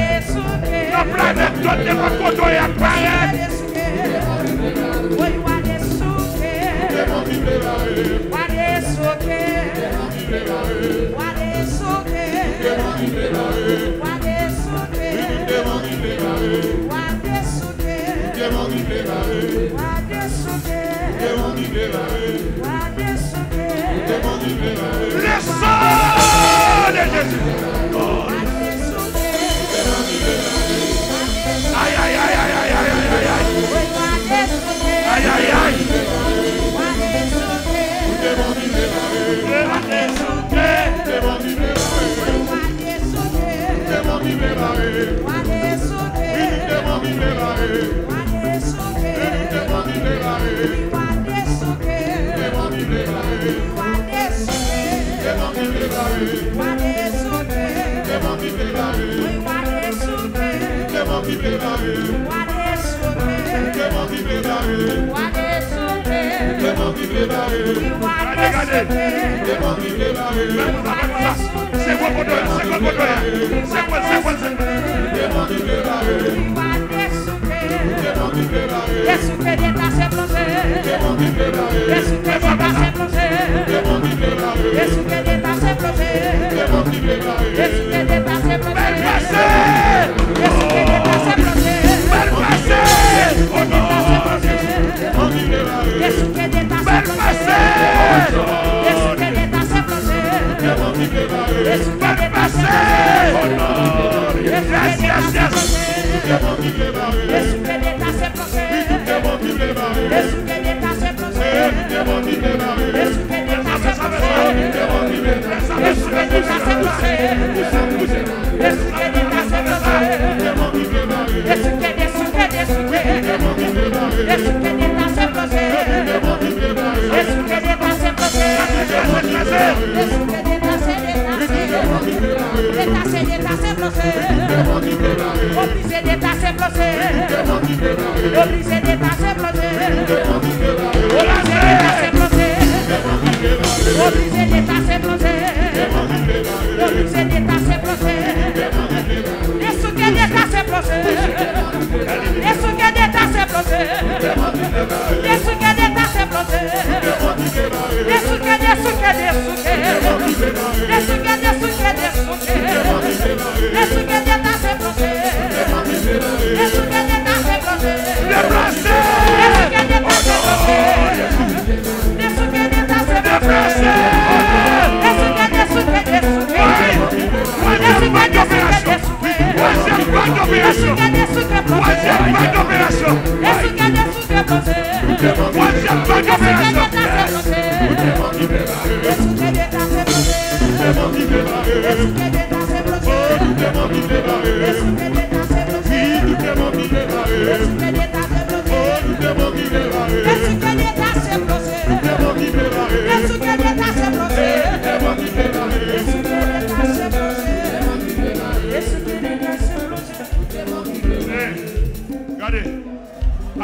La planète donne de votre Kotoya, parade. Le sang de Jésus. Aïe, aïe, aïe, aïe, aïe, aïe, aïe, aïe. Aïe, aïe, aïe. C'est quoi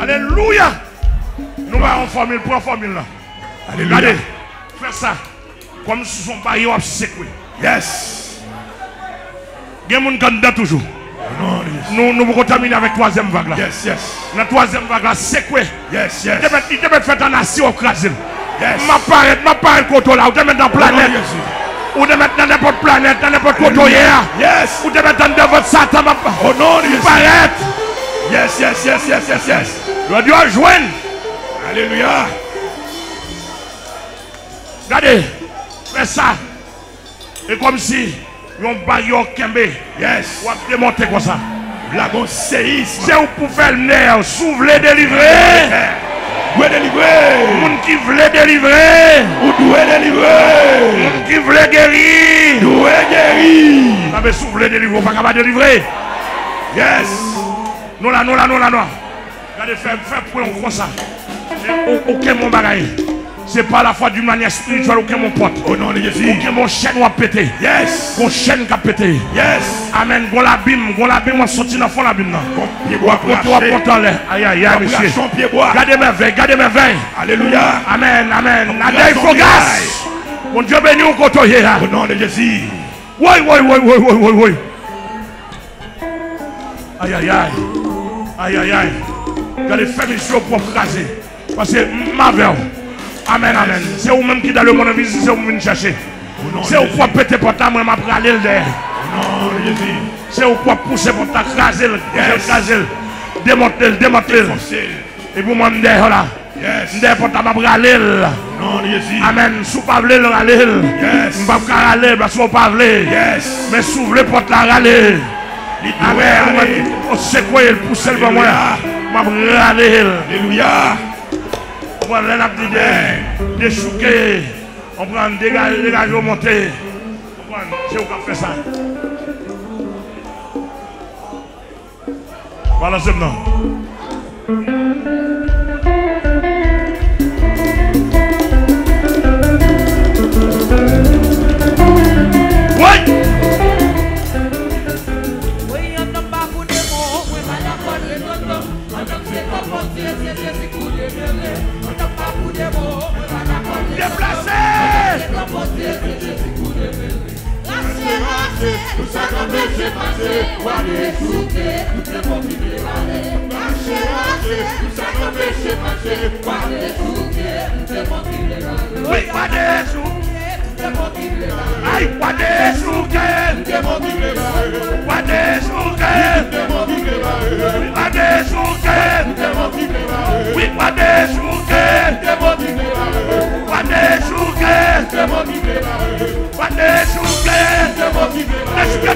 Alléluia. Nous allons formule pour formule là. Regardez, fais ça. Comme si son baril a séqué. Yes. Il y a des gens qui toujours. Nous pouvons terminer avec la troisième vague là. Yes, yes. La troisième vague là, séqué. Yes, yes. Il devait faire un assis au crasé. Yes. Ma parole côté là, ou te mettre dans la planète. Ou te mettre dans n'importe planète, dans n'importe côté hier. Yes. Ou te mettre dans votre Satan. Au nom de Jésus. Paraître. Yes, yes, yes, yes, yes, yes. Dieu a joué. Alléluia. Regardez, fais ça. Et comme si on barrière Kembe. Yes. On va démonter comme ça. Blagon séisme. C'est où pour faire le nerf, souffler, délivrer. Où est délivré? Moun qui voulait délivrer. Où est délivré? Moun qui voulait guérir. Où est guéri? Ça veut souffler, délivrer, pas capable de délivrer. Yes. Nous là. Regardez, fais pour nous comme ça. Aucun mon bagaille. C'est pas la foi d'une manière spirituelle, aucun mon pote. Au nom de Jésus. Aucun mon chaîne va péter. Yes. Mon chaîne qui a pété. Yes. Amen. Gon l'abîme, on sorti dans le fond l'abîme. Pied bois pour aïe, monsieur. Pied bois. Gardez mes veilles. Alléluia. Amen. Adèle Fogas. Mon Dieu béni au côté. Au nom de Jésus. Oui. Aïe. Regardez, fais mission pour craser. Parce que ma veille. Amen. C'est vous-même qui dans le monde invisible, c'est vous-même chercher. C'est vous pour péter pour ta main, pour aller le derrière. C'est vous pour pousser pour ta craser, démonter. Et vous m'en derrière là. Derrière pour ta main pour aller. Amen. Sous pas vle le aller. M'pas pas aller parce qu'on pas vle. Mais sous vle pour ta aller. Amen. C'est quoi il pousse le bon moi. M'a aller. Alléluia. On prend des chouquets, on prend des gars monter. C'est où qu'on fait ça. Voilà, c'est maintenant. Oui! Déplacé! Tout ça qu'on veut, c'est passer. Wallé, souké, tout est bon qui veut aller. Tout ça qu'on veut, c'est passer. Wallé, souké, tout est bon qui veut aller. Oui, wallé, souké, tout est bon qui veut aller. Aïe, wallé, souké, tout est bon qui veut aller. Wallé, souké, tout est bon qui veut aller. Wallé, souké, tout est bon qui veut aller. Oui, wallé, souké, tout est bon qui veut aller. Wallé, souké, tout est bon qui veut aller. Wallé, souké, tout est bon qui veut aller.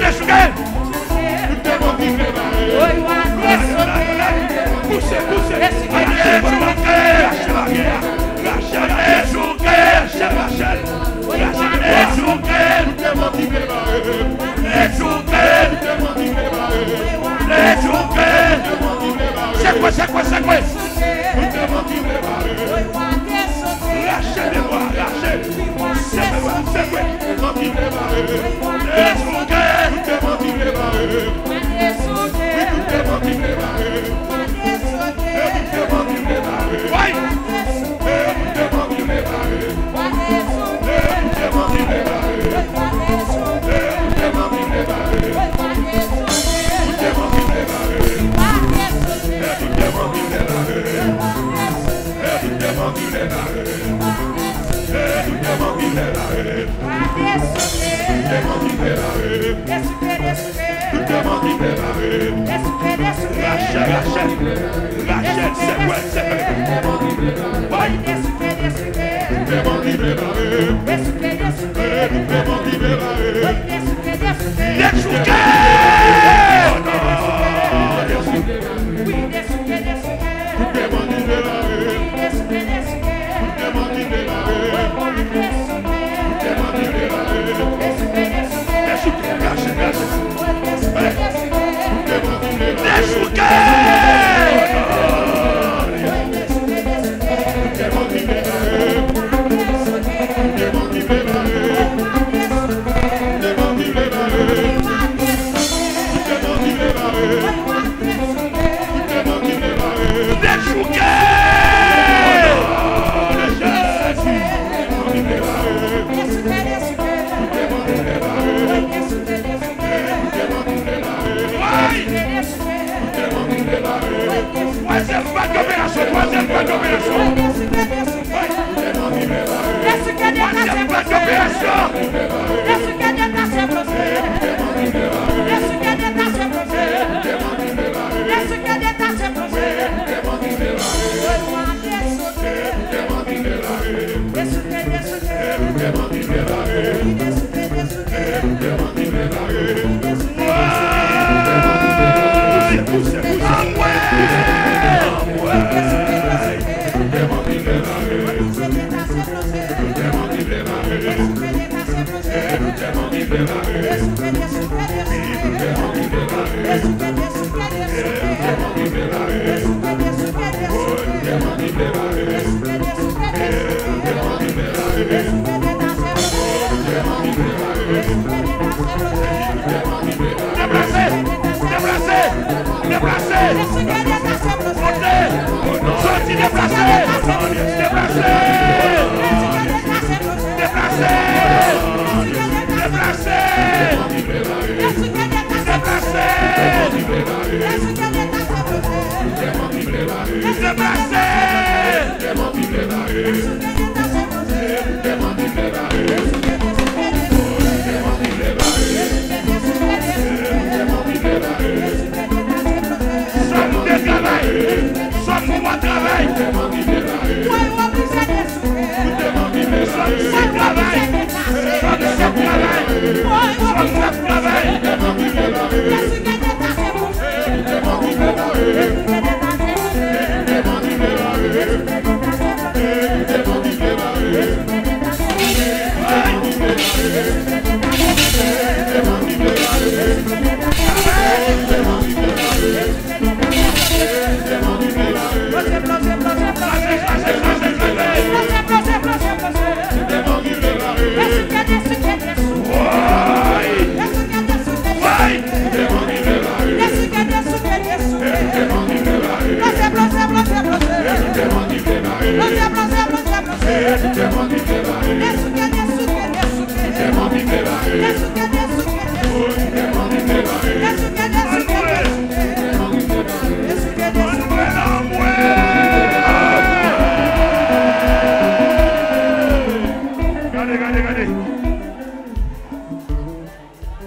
C'est quoi?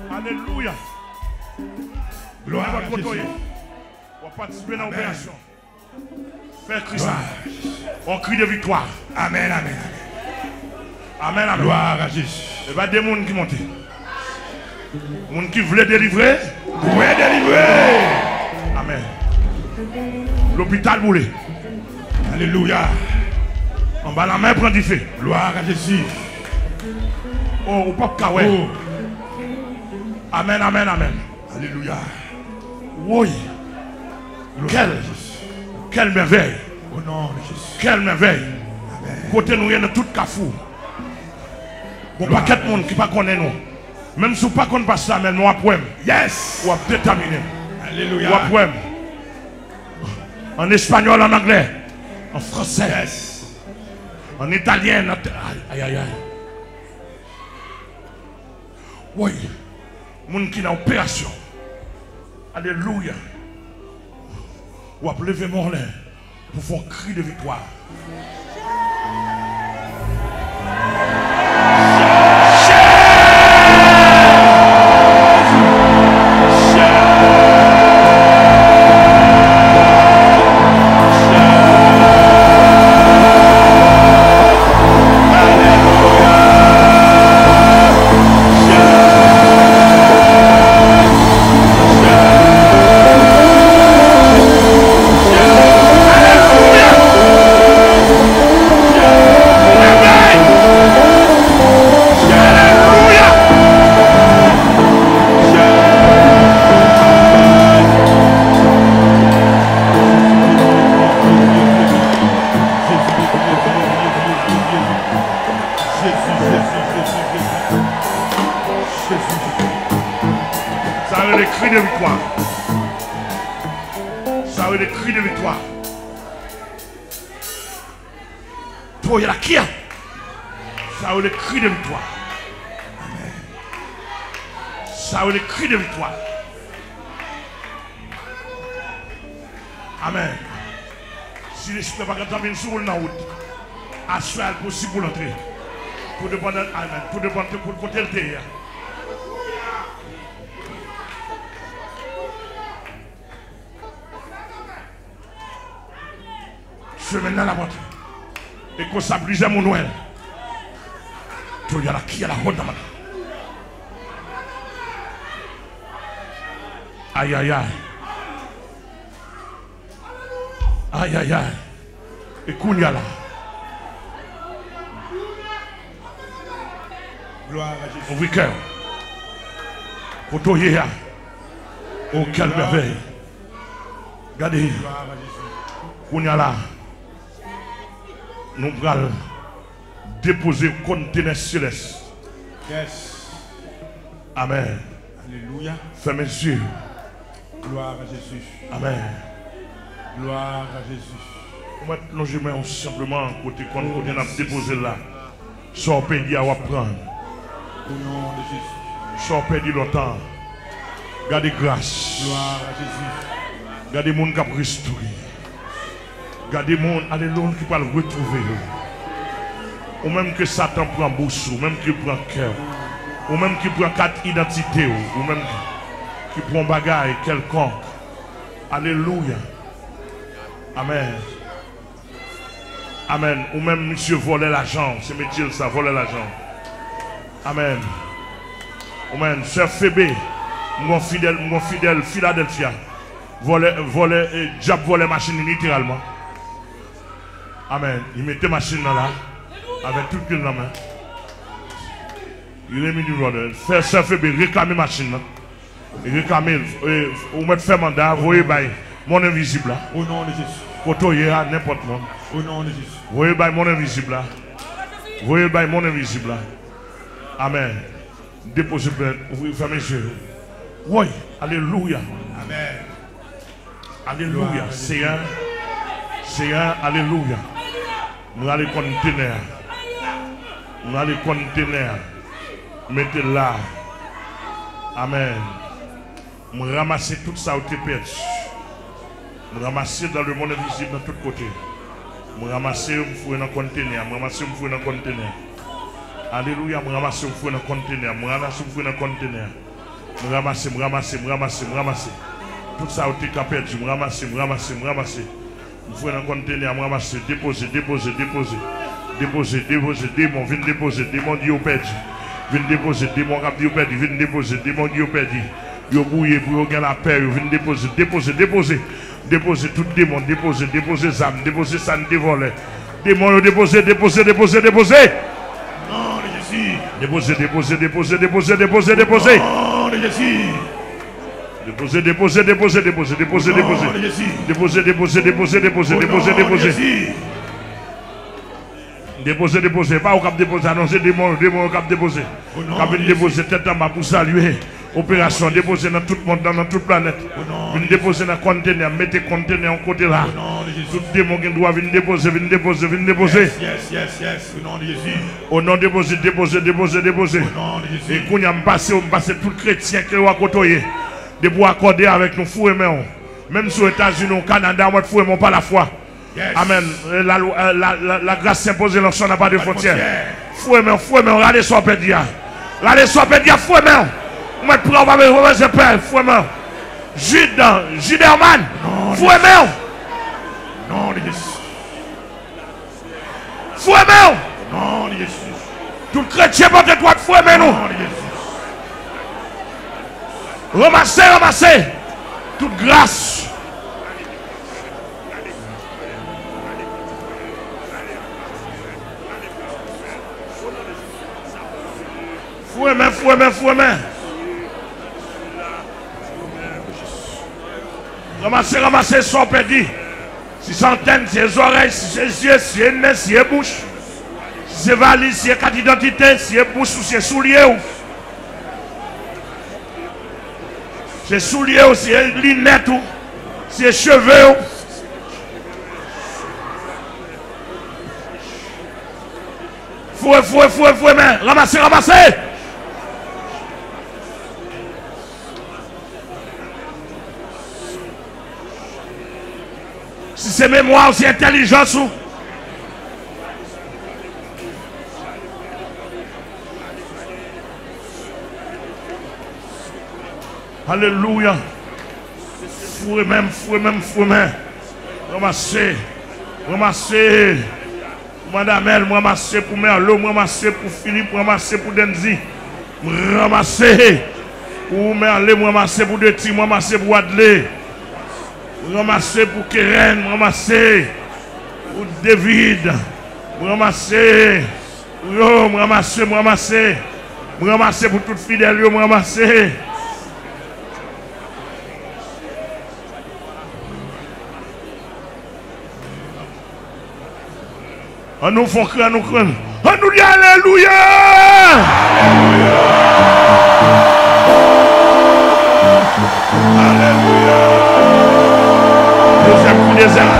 Alléluia. Gloire à Jésus. On va participer dans l'opération. Faire Christ. On crie de victoire. Amen, amen. Amen, amen. Gloire à Jésus. Il y a des gens qui montent. Des gens qui voulaient délivrer. Voulez délivrer. Amen. L'hôpital boulé. Alléluia. En bas la main prend du feu. Gloire à Jésus. Oh, au pop kawé. Oh. Amen, amen, amen. Alléluia. Oui. Quelle merveille. Au nom de Jésus. Quelle merveille. Amen. Côté nous, il y a tout Kafou. Bon, pas quatre monde qui ne connaissent nous. Même si vous ne connaissez pas ça, mais nous après. Yes. Ou déterminé. Alléluia. Ou après. En espagnol, en anglais. En français. Yes. En italien. Aïe, aïe, aïe. Oui. Moun qui n'a opération. Alléluia. Ou après lever mon lait pour faire un cri de victoire. Amen. Si les chefs ne sont pas sur la route, assurez possible pour l'entrée. Pour demander, amen. Pour demander pour le côté de terre. Je vais maintenant la porte. Et qu'on s'abrise mon Noël. Tu y a la qui a la honte dans ma. Aïe, aïe, aïe. Aïe, aïe, aïe. Et Kounia là. Gloire à Jésus. Ouvre cœur. Kotoye. Oh, quelle merveille. Regardez. Gloire à Jésus. Kounia là. Nous allons déposer le conteneur céleste. Yes. Amen. Alléluia. Fermez les yeux. Gloire à Jésus. Amen. Gloire à Jésus. Maintenant, je mets simplement côté qu'on a déposé là. Sans pédi à prendre. Au nom de Jésus. Sans pédi longtemps. Gardez grâce. Gloire à Jésus. Gardez mon qui a restauré. Gardez mon alléluia qui va le retrouver. Ou même que Satan prend bouche, ou même qu'il prend cœur, ou même qu'il prend quatre identités, ou même qu'il prend bagaille quelconque. Alléluia. Amen. Amen. Ou même monsieur voler l'argent. C'est métier ça, voler l'argent. Amen. Amen. Sœur Phébé, mon fidèle Philadelphia. Diable voler machine littéralement. Amen. Il mettait machine là, avec tout le main. Il est mis du ordre. Faire Sœur Phébé, réclamer machine là. Réclamer, ou mettre faire mandat, vous voyez, mon invisible là. Au nom de Jésus. Kotoye à n'importe quoi. Au nom de Jésus. Vous voyez, mon invisible là. Vous voyez, mon invisible là. Amen. Déposez peut-être, ouvrez, fermez les yeux. Oui, alléluia. Amen. Alléluia. C'est un, alléluia. Nous allons contenir. Nous allons contenir. Mettez là. Amen. Nous ramasser tout ça au TPS. Nous ramasser dans le monde invisible de tous côtés. Nous ramasser, nous fouiller dans le conteneur. Nous ramasser, nous fouiller dans le conteneur. Alléluia. Nous ramasser, nous fouiller dans le conteneur. Nous ramasser, nous fouiller dans le conteneur. Nous ramasser, nous ramasser, nous ramasser, nous ramasser. Tout ça au TPS. Nous ramasser, nous ramasser, nous ramasser. Nous fouiller dans le conteneur. Nous ramasser, déposer, déposer, déposer. Déposer, déposer, démon, viens déposer, démon dit au perdu. Viens déposer, démon qui dit au perdu. Viens déposer, démon dit au perdu. Yo bouillé pour gagner la paix, yo vient déposer, déposer, déposer, déposer tout démon, déposer, déposer âme, déposer ça dévoler. Démon yo déposer, déposer, déposer, déposer. Non de Jésus. Déposer, déposer, déposer, déposer, déposer, déposer. Non de Jésus. Déposer, déposer, déposer, déposer, déposer, déposer. Déposer, déposer, déposer, déposer, déposer, déposer. Déposer, déposer, pas au cap déposer, annoncer démon, démon au cap déposer. Cap déposer tête en bas pour saluer. Opération déposer dans tout le monde, dans toute planète. Venez déposer dans le conteneur, mettez le conteneur en côté là. Tout démon qui doit venir déposer, venir déposer, venir déposer. Yes. Au nom de Jésus. Au nom de déposer, déposer, déposer, déposer. Au nom de Jésus. Et qu'on y a passé tout chrétien qui est à côté. De pour accorder avec nous, fou et même sur les États-Unis, au Canada, moi, fou et pas la foi. Yes. Amen. La grâce s'imposée, l'onction n'a pas de frontières. Fou et regardez soit pédia. Regardez soit pédia, fou et moi, je prends ma père, fouement. Juderman, fouement. Non de Jésus. Fouement. Non de Jésus. Tout chrétien porte toi de fouement, nous. Non de Jésus. Ramassez. Toute grâce. Fouement. Ramassez, sans pédi. Si c'est antenne, si c'est oreilles, si c'est yeux, si c'est nez, si c'est bouche. Si c'est valise, si c'est carte d'identité, si c'est bouche ou si c'est soulier. Si c'est soulier ou si c'est lunettes ou si c'est cheveux. Fouet, mais ramassez. Si c'est mémoire, si c'est intelligence ou. Alléluia. Fouet même. Ramassez. Madame Elle, ramassez pour Merlot, ramassez pour Philippe, ramassez pour Denzi. Ramassez. Ou Merle, moi ramasser pour deux petits, moi ramasser pour Adley. Moi ramasser pour Keren, moi ramasser pour David. Moi ramasser. Yo, moi ramasser, moi ramasser. Moi ramasser pour toutes fidèles, moi ramasser. On nous fait crier, on nous crie. On nous dit Alléluia! Alléluia! Deuxième coup. Alléluia!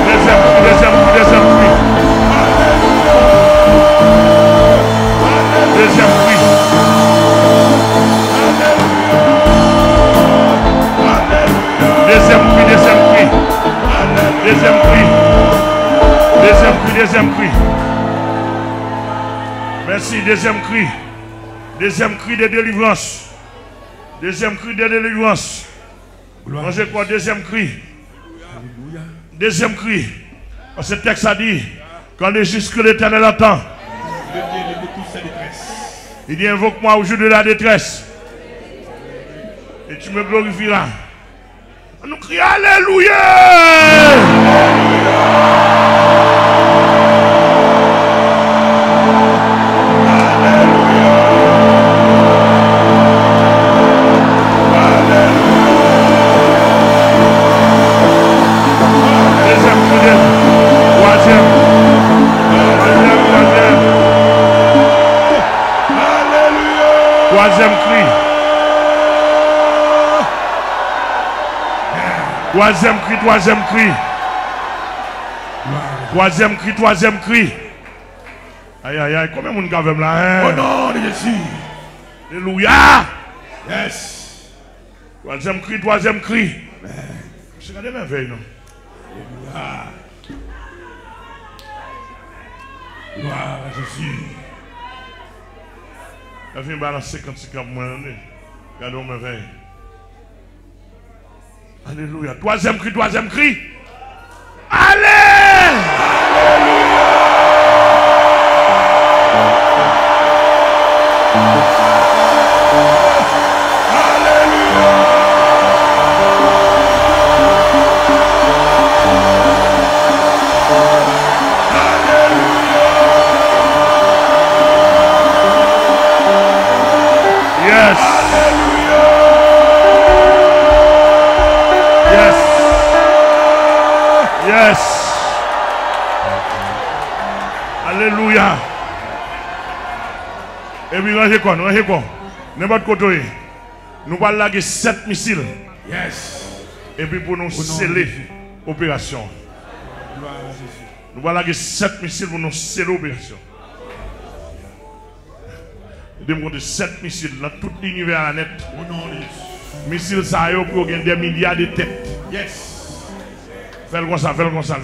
Deuxième coup. Deuxième coup. Deuxième cri. Merci, deuxième cri. Deuxième cri de délivrance. Deuxième cri de délivrance. Mangez quoi? Deuxième cri. Deuxième cri. Ce texte a dit, quand le juste que l'Éternel attend, il dit invoque-moi au jour de la détresse. Et tu me glorifieras. On nous crie Alléluia! Troisième cri. Aïe, combien de monde gavem là, hein? Au nom de Jésus. Alléluia. Yes. Troisième cri. Je regarde merveille, non? Gloire à Jésus. Il vient balancer 50 mois. Regardons merveille. Alléluia. Troisième cri. Allez! Alléluia. Et puis, rangez quoi? N'importe côté. Nous allons laguer 7 missiles. Yes. Et puis, pour nous sceller l'opération. Nous allons laguer 7 missiles pour nous sceller l'opération. Nous avons 7 missiles dans tout l'univers à net. Missiles, ça y est, pour gagner des milliards de têtes. Yes. Fais-le comme ça.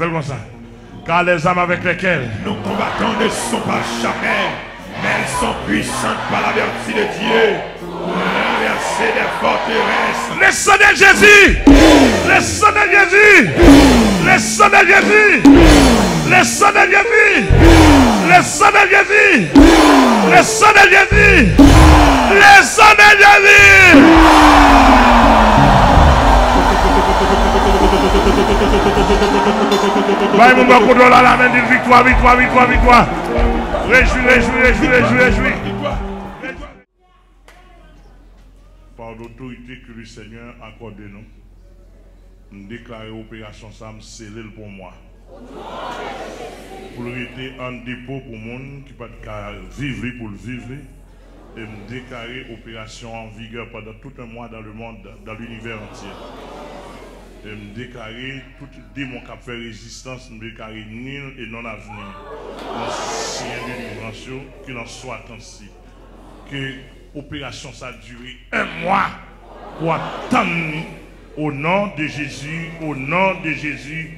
Car les âmes avec lesquelles nous combattons ne sont pas charnelles, mais elles sont puissantes par la vertu de Dieu pour renverser des forteresses. Le sang de Jésus! Le sang de Jésus! Le sang de Jésus! Le sang de Jésus! Le sang de Jésus! Le sang de Jésus! Le sang de Jésus! Bye, mon gars, qu'on la main de victoire. Réjouis. Par l'autorité que le Seigneur accorde nous, nous déclarons l'opération Sam scellée pour moi. Pour arrêter un dépôt pour le monde qui peut vivre pour le vivre. Et nous déclarer l'opération en vigueur pendant tout un mois dans le monde, dans l'univers entier. Et me déclarer tout démon qui a fait résistance, me déclarer nul et non avenir. Le Seigneur de délivrance, qu'il en soit ainsi. Que l'opération ça a duré un mois pour attendre au nom de Jésus et au nom de Jésus.